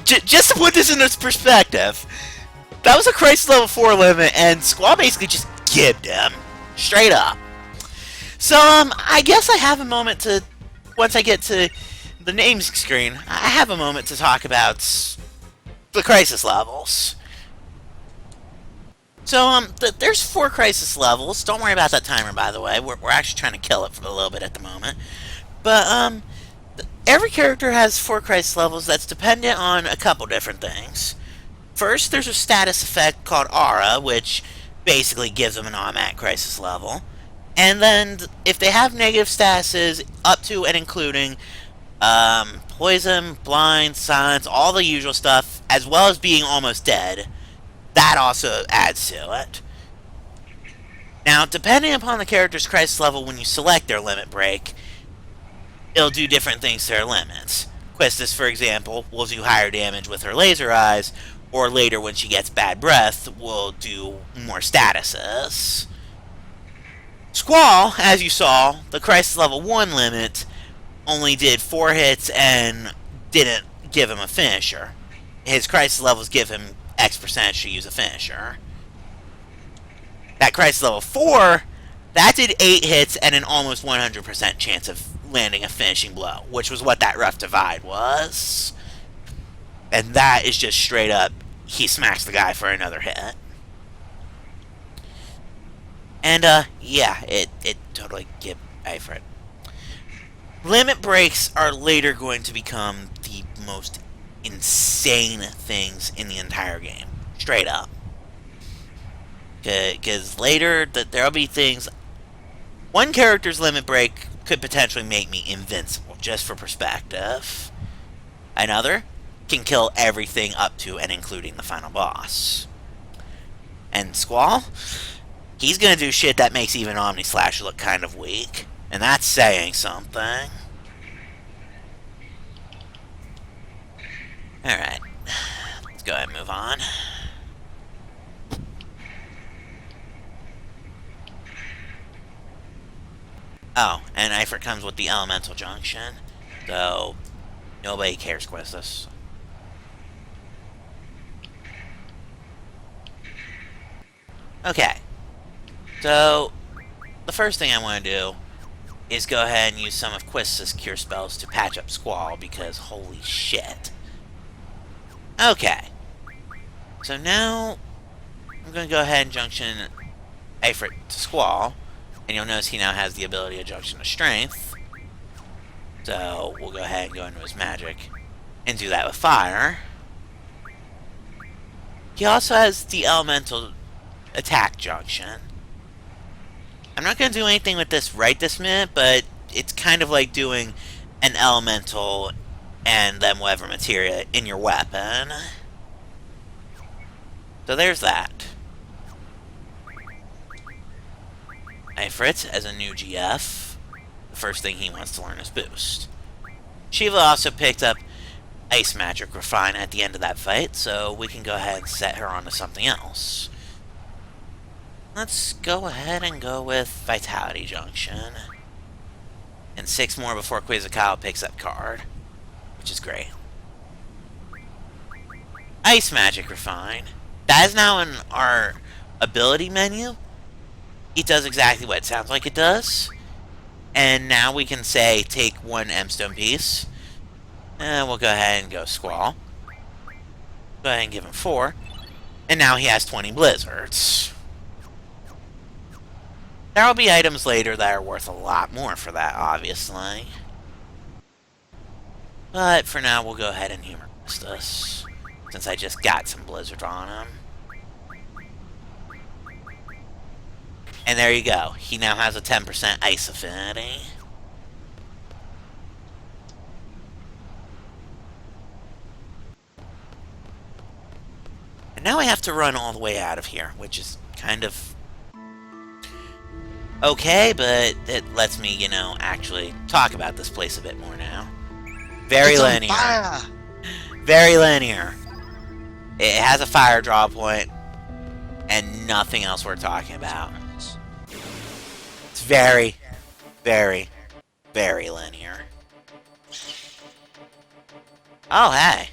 Just to put this into perspective, that was a Christ level 4 limit, and Squall basically just gibbed him. Straight up. So, I guess I have a moment to, once I get to the names screen, I have a moment to talk about the crisis levels. So, there's 4 crisis levels. Don't worry about that timer, by the way. We're actually trying to kill it for a little bit at the moment. But, every character has 4 crisis levels that's dependent on a couple different things. First, there's a status effect called Aura, which basically gives them an automatic crisis level. And then, if they have negative statuses, up to and including poison, blind, silence, all the usual stuff, as well as being almost dead, that also adds to it. Now, depending upon the character's crisis level when you select their limit break, it'll do different things to their limits. Quistis, for example, will do higher damage with her laser eyes, or later when she gets bad breath, will do more statuses. Squall, as you saw, the Crisis Level 1 limit only did 4 hits and didn't give him a finisher. His Crisis levels give him X percentage to use a finisher. That Crisis Level 4, that did 8 hits and an almost 100% chance of landing a finishing blow, which was what that rough divide was. And that is just straight up, he smacks the guy for another hit. And, yeah, it totally give A for it. Limit breaks are later going to become the most insane things in the entire game. Straight up. Because later, there'll be things... One character's limit break could potentially make me invincible, just for perspective. Another can kill everything up to and including the final boss. And Squall, he's gonna do shit that makes even Omni Slash look kind of weak. And that's saying something. Alright. Let's go ahead and move on. Oh, and Ifrit comes with the Elemental Junction. So, nobody cares, Questus. Okay. So, the first thing I want to do is go ahead and use some of Quistis' cure spells to patch up Squall, because holy shit. Okay. So now, I'm going to go ahead and junction Ifrit to Squall, and you'll notice he now has the ability to junction to Strength. So, we'll go ahead and go into his magic, and do that with Fire. He also has the Elemental Attack Junction. I'm not going to do anything with this right this minute, but it's kind of like doing an elemental and then whatever materia in your weapon. So there's that. Ifrit, as a new GF, the first thing he wants to learn is Boost. Shiva also picked up Ice Magic Refine at the end of that fight, so we can go ahead and set her onto something else. Let's go ahead and go with Vitality Junction. And 6 more before Quetzalcoatl picks up card, which is great. Ice Magic Refine. That is now in our ability menu. It does exactly what it sounds like it does. And now we can say, take 1 M-Stone piece. And we'll go ahead and go Squall. Go ahead and give him 4. And now he has 20 Blizzards. There will be items later that are worth a lot more for that, obviously. But for now, we'll go ahead and humor this, since I just got some Blizzard on him. And there you go. He now has a 10% Ice Affinity. And now I have to run all the way out of here, which is kind of okay, but it lets me, you know, actually talk about this place a bit more now. Very It's linear. on fire. Very linear. It has a fire draw point, and nothing else we're talking about. It's very, very, very linear. Oh, hey.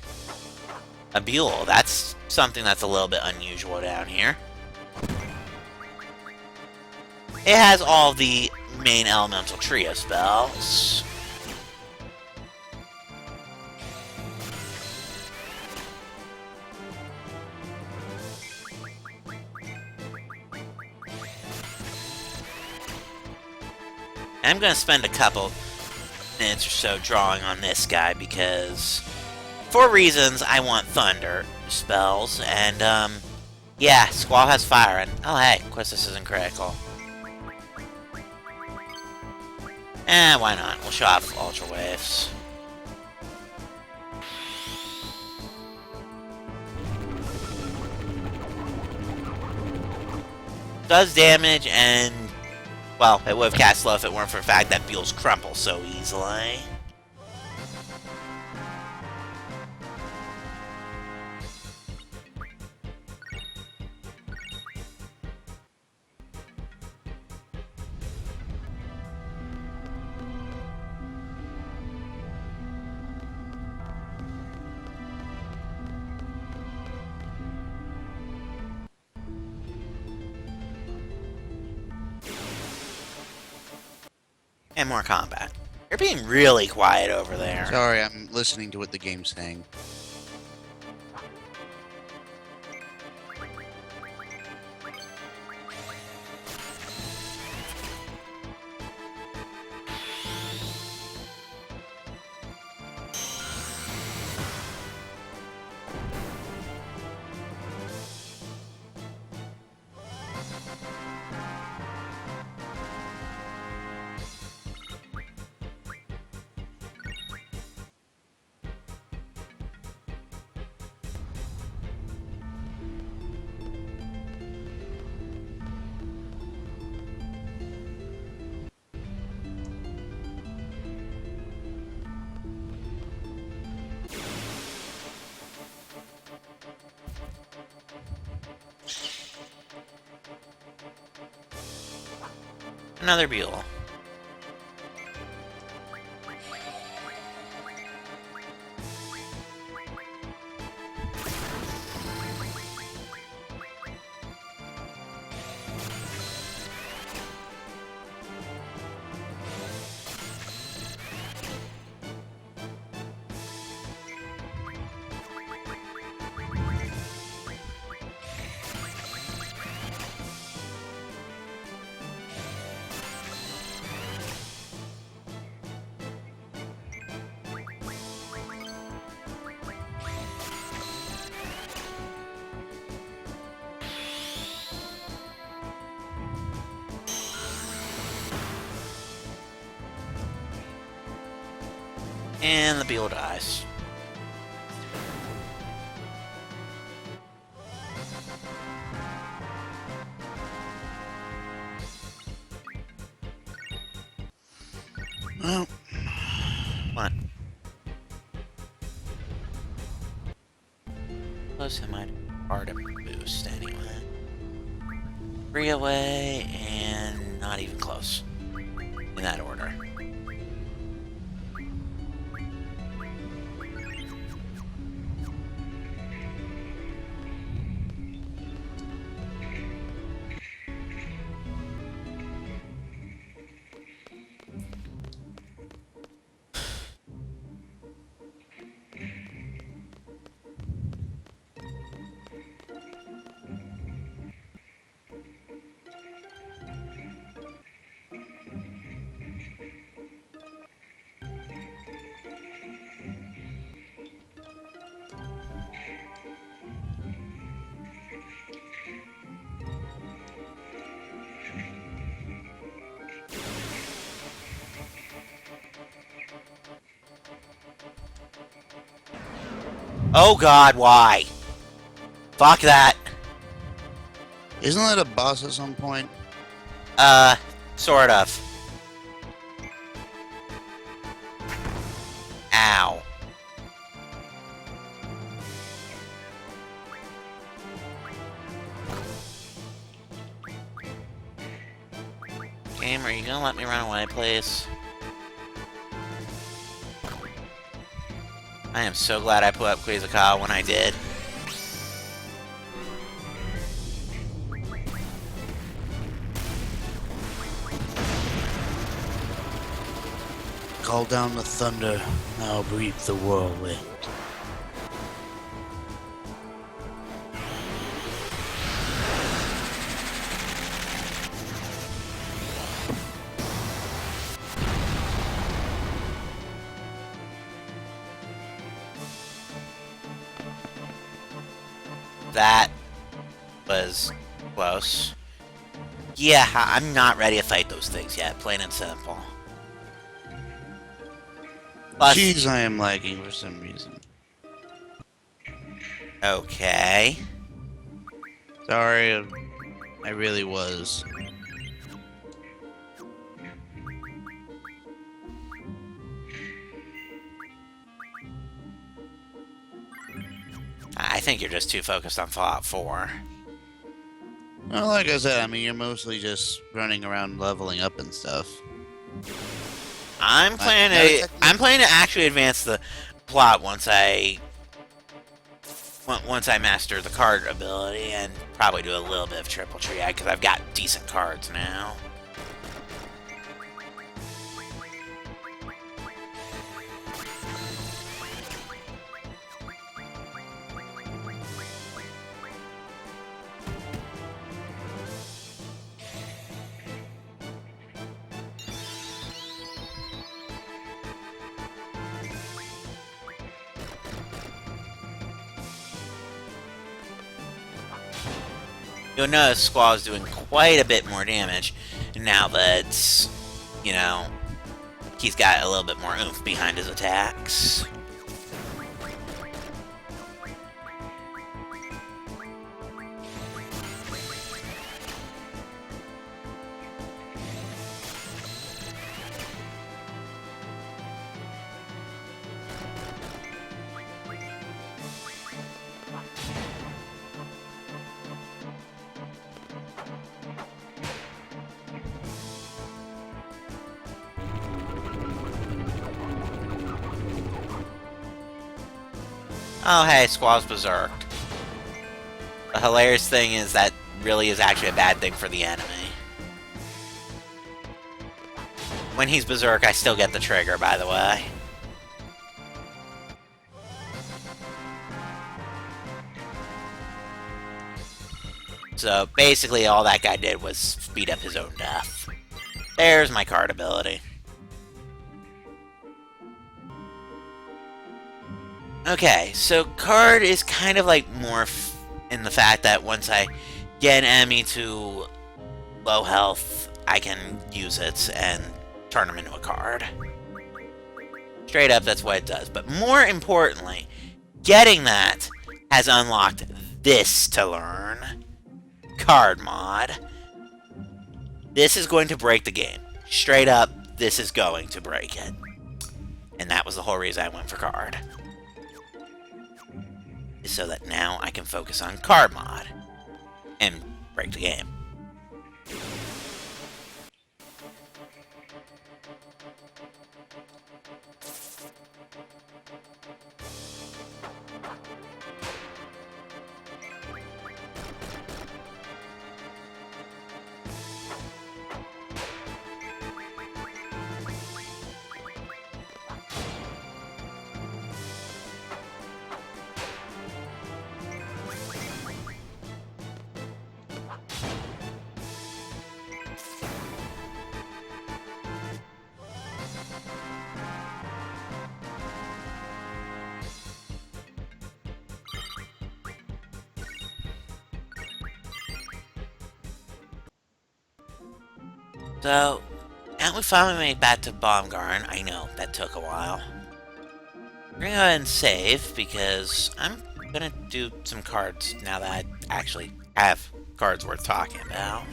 A Buell. That's something that's a little bit unusual down here. It has all the main elemental trio spells. I'm going to spend a couple minutes or so drawing on this guy because, for reasons, I want thunder spells, and, yeah, Squall has fire, and, oh hey, Questus isn't critical. Why not? We'll show off Ultra Waves. Does damage, and, well, it would have cast slow if it weren't for the fact that Buells crumple so easily. And more combat. You're being really quiet over there. Sorry, I'm listening to what the game's saying. Another Buell. And the Buell dies. Well, What? Close him, I'd hard to boost anyway. 3 away, and not even close. In that order. Oh god, why? Fuck that. isn't that a boss at some point? Sort of. Ow. Game, are you gonna let me run away, please? I am so glad I put up Quetzalcoatl when I did. Call down the thunder, now breathe the whirlwind. That was close. Yeah, I'm not ready to fight those things yet, plain and simple. Plus, Jeez, I am lagging for some reason. okay. Sorry, I really was. I think you're just too focused on Fallout 4. Well, like I said, I mean, you're mostly just running around leveling up and stuff. I'm planning to actually advance the plot once I master the card ability and probably do a little bit of triple triad because I've got decent cards now. You'll notice Squall is doing quite a bit more damage now that, you know, he's got a little bit more oomph behind his attacks. Oh, hey, Squall's berserked. The hilarious thing is that really is actually a bad thing for the enemy. When he's berserk, I still get the trigger, by the way. So basically all that guy did was speed up his own death. There's my card ability. Okay, so card is kind of like morph in the fact that once I get an enemy to low health, I can use it and turn them into a card. Straight up, that's what it does. But more importantly, getting that has unlocked this to learn. Card mod. This is going to break the game. Straight up, this is going to break it. And that was the whole reason I went for card. So that now I can focus on card mod and break the game. So, and we finally made it back to Baumgarten. I know, that took a while. We're gonna go ahead and save, because I'm gonna do some cards now that I actually have cards worth talking about.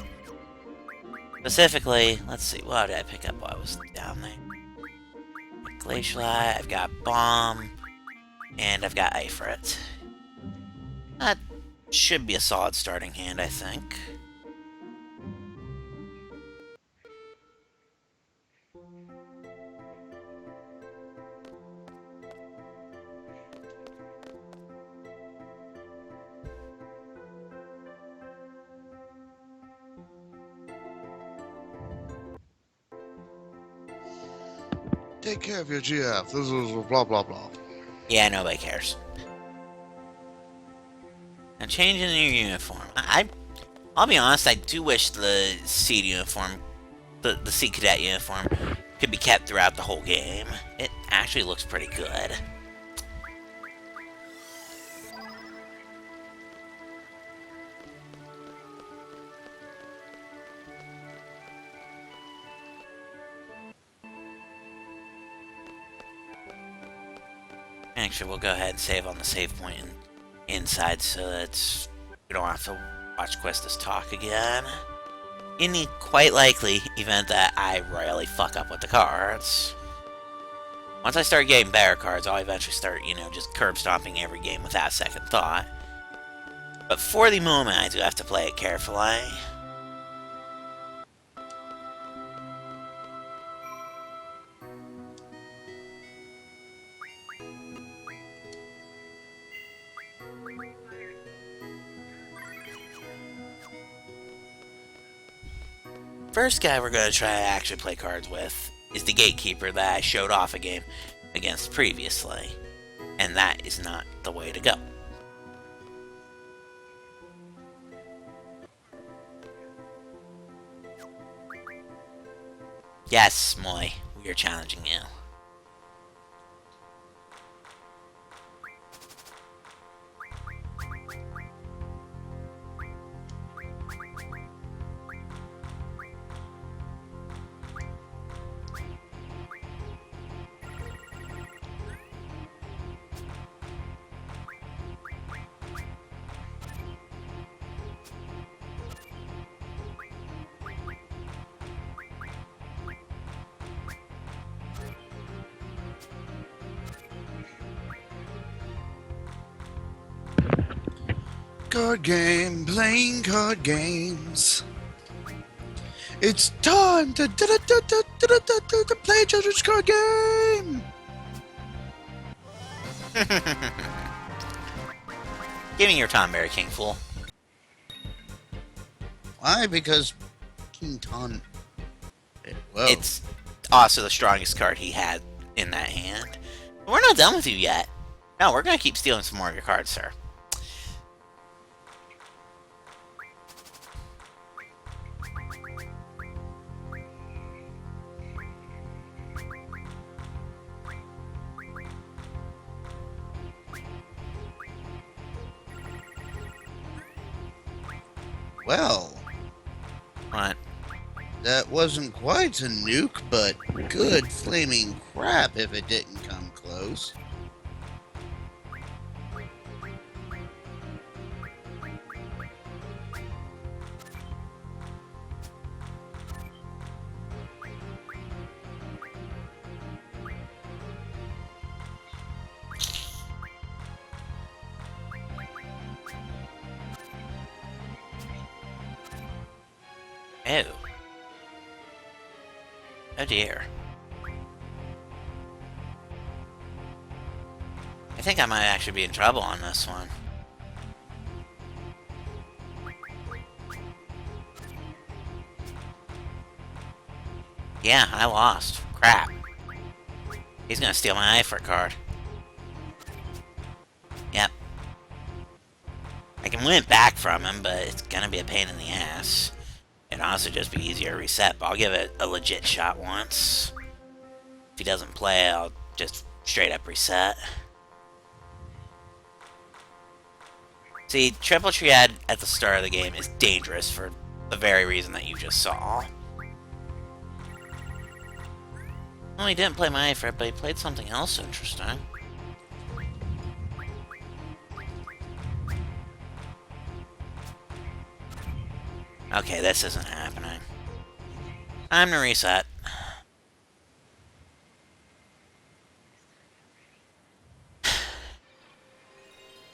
Specifically, let's see, what did I pick up while I was down there? Glacial Eye, I've got Bomb, and I've got Ifrit. That should be a solid starting hand, I think. Take care of your GF. This is blah blah blah. Yeah, nobody cares. Now, changing your uniform. I'll be honest, I do wish the Sea uniform, the Sea Cadet uniform, could be kept throughout the whole game. It actually looks pretty good. Actually, we'll go ahead and save on the save point inside so that we don't have to watch Questus talk again. In the quite likely event that I royally fuck up with the cards. Once I start getting better cards, I'll eventually start, you know, just curb stomping every game without a second thought. But for the moment, I do have to play it carefully. First guy we're going to try to actually play cards with is the Gatekeeper that I showed off a game against previously. And that is not the way to go. Yes, Moy, we are challenging you. card game, playing card games. It's time to play a children's card game. Give me your Tom Berry King, fool. Why? Because King Ton. Whoa. It's also the strongest card he had in that hand. But we're not done with you yet. No, we're going to keep stealing some more of your cards, sir. Well, What? that wasn't quite a nuke, but good flaming crap if it didn't come close. Ew. Oh dear. I think I might actually be in trouble on this one. Yeah, I lost. Crap. He's gonna steal my Eifert card. Yep. I can win it back from him, but it's gonna be a pain in the ass. It'd also just be easier to reset, but I'll give it a legit shot once. If he doesn't play, I'll just straight up reset. See, Triple Triad at the start of the game is dangerous for the very reason that you just saw. Well, he didn't play my Eifert, but he played something else interesting. Okay, this isn't happening. Time to reset.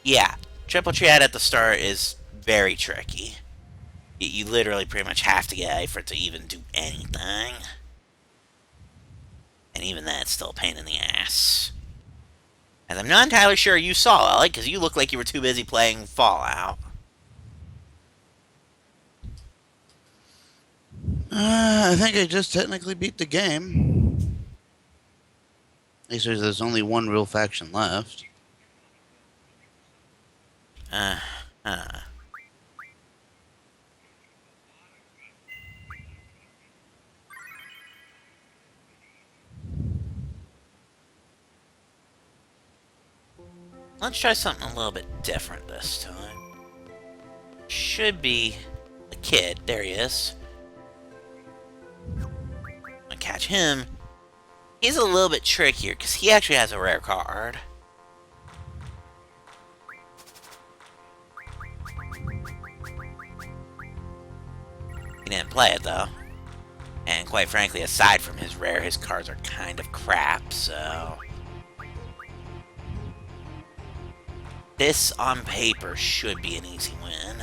Yeah, Triple Triad at the start is very tricky. You literally pretty much have to get Eifert to even do anything. And even that's still a pain in the ass. And I'm not entirely sure you saw, Ellie, because you look like you were too busy playing Fallout. I think I just technically beat the game. At least there's only one real faction left. Uh. Let's try something a little bit different this time. Should be a kid. There he is. I'm gonna catch him. He's a little bit trickier because he actually has a rare card. He didn't play it though. And quite frankly, aside from his rare, his cards are kind of crap, so... This, on paper, should be an easy win.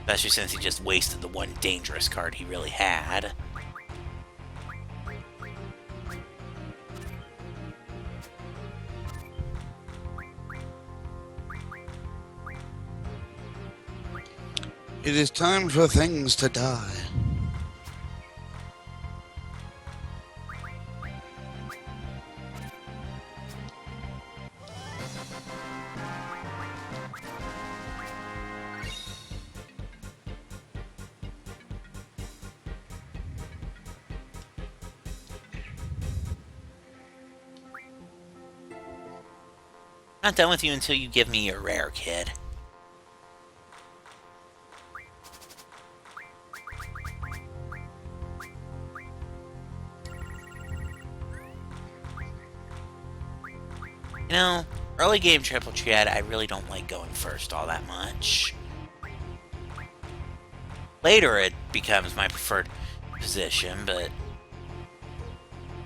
Especially since he just wasted the one dangerous card he really had. It is time for things to die. Not done with you until you give me your rare, kid. You know, early game Triple Triad, I really don't like going first all that much. Later it becomes my preferred position, but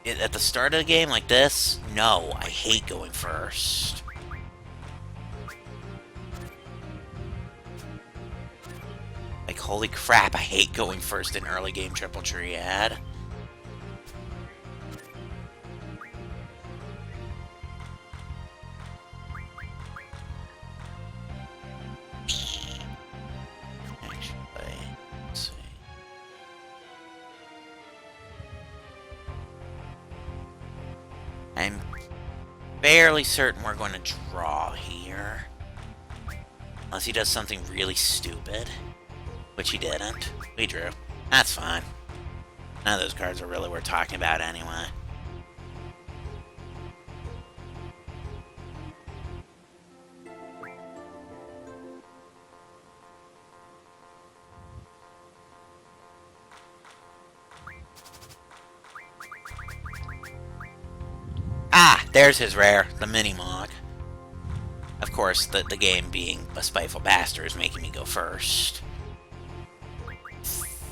at the start of the game like this, no, I hate going first. holy crap, I hate going first in early game triple triad. Actually, let's see. I'm fairly certain we're going to draw here. Unless he does something really stupid. Which he didn't. We drew. That's fine. None of those cards are really worth talking about anyway. Ah, there's his rare, the Mini-Mog. Of course, the game being a spiteful bastard is making me go first. I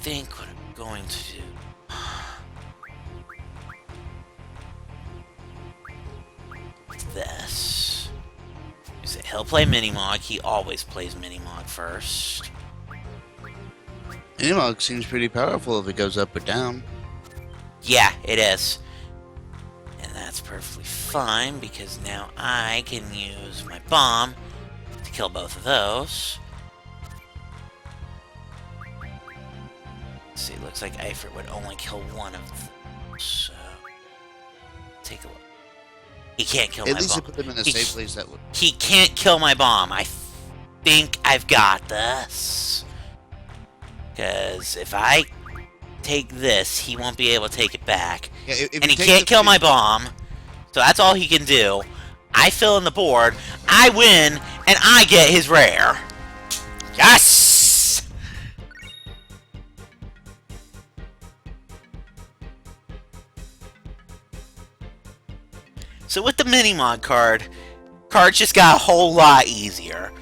think what I'm going to do... this. Is that he'll play Mini-Mog. He always plays Mini-Mog first. Mini-Mog seems pretty powerful if it goes up or down. Yeah, it is. And that's perfectly fine, because now I can use my bomb to kill both of those. Let's see, looks like Eifert would only kill one of those, so... Take a look. He can't kill my bomb. At least you put them in a safe place that would... He can't kill my bomb. I think I've got this. Because if I take this, he won't be able to take it back. Yeah, and he can't kill my bomb. So that's all he can do. I fill in the board, I win, and I get his rare. Yes! So with the Mini-Mod card, cards just got a whole lot easier.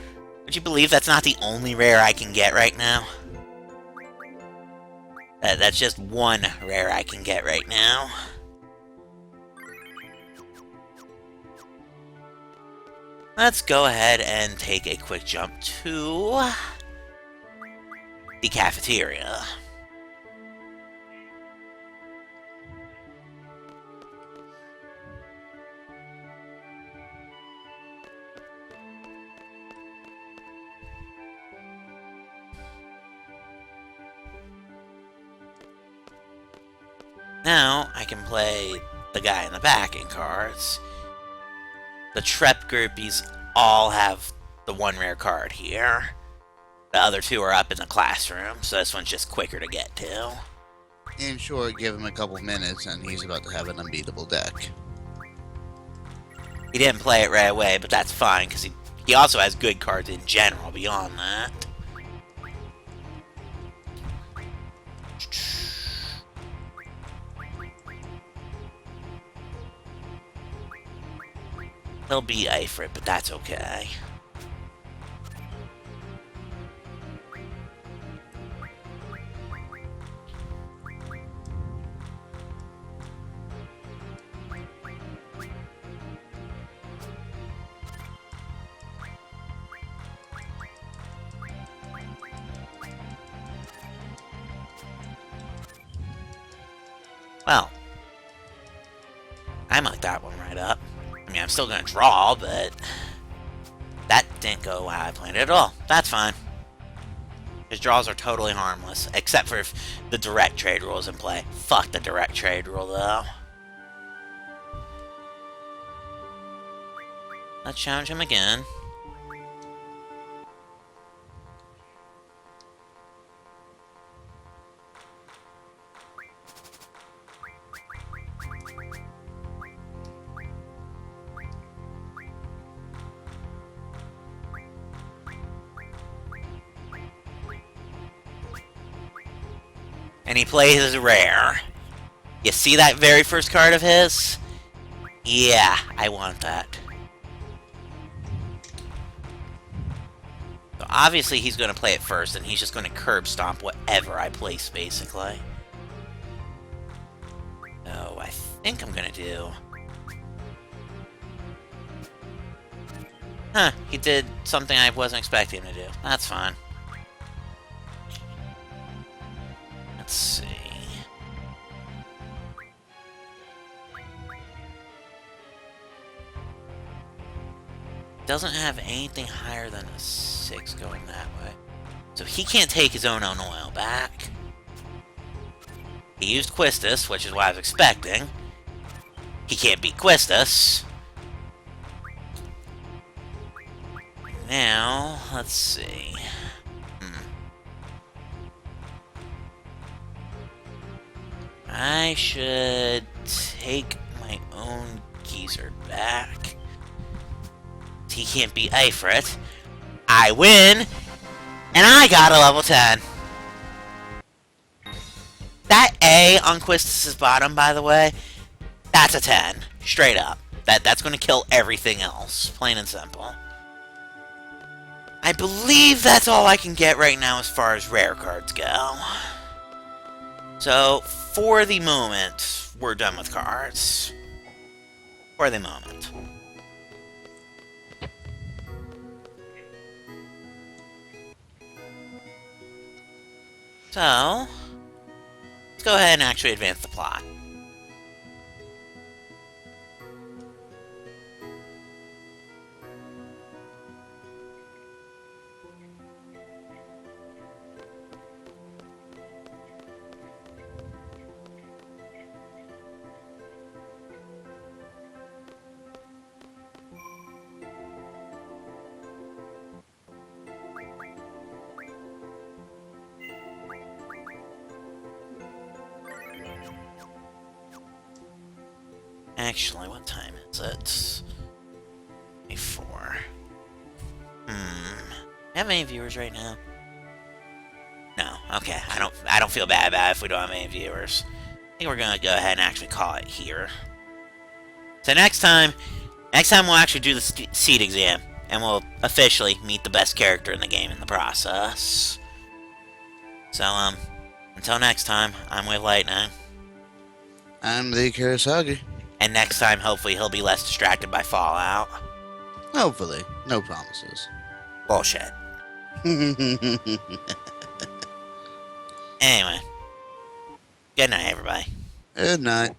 Would you believe that's not the only rare I can get right now? That's just one rare I can get right now. Let's go ahead and take a quick jump to the cafeteria. Now, I can play the guy in the back in cards. The Trep groupies all have the one rare card here. The other two are up in the classroom, so this one's just quicker to get to. And sure, give him a couple minutes and he's about to have an unbeatable deck. He didn't play it right away, but that's fine, because he also has good cards in general beyond that. He'll be Eifert, but that's okay. Well, I mucked that one right up. I mean, I'm still gonna draw, but that didn't go how I planned it at all. That's fine. His draws are totally harmless, except for if the direct trade rule is in play. Fuck the direct trade rule, though. Let's challenge him again. And he plays his rare. You see that very first card of his? Yeah, I want that. So obviously he's going to play it first, and he's just going to curb stomp whatever I place, basically. So I think I'm going to do... Huh, he did something I wasn't expecting him to do. That's fine. doesn't have anything higher than a 6 going that way. So he can't take his own oil back. He used Quistis, which is what I was expecting. He can't beat Quistis. Now, let's see. I should take my own geezer back. He can't beat Ifrit. I win, and I got a level 10. That A on Quistis' bottom, by the way, that's a 10. Straight up. That's going to kill everything else. Plain and simple. I believe that's all I can get right now as far as rare cards go. So, for the moment, we're done with cards. For the moment. So, let's go ahead and actually advance the plot. Actually, what time is it? 4. Have any viewers right now? No. Okay. I don't feel bad about it if we don't have any viewers. I think we're gonna go ahead and actually call it here. So next time we'll actually do the seed exam, and we'll officially meet the best character in the game in the process. So until next time, I'm with Lightning. I'm the Kurosagi. And next time, hopefully, he'll be less distracted by Fallout. Hopefully. No promises. Bullshit. Anyway. Good night, everybody. Good night.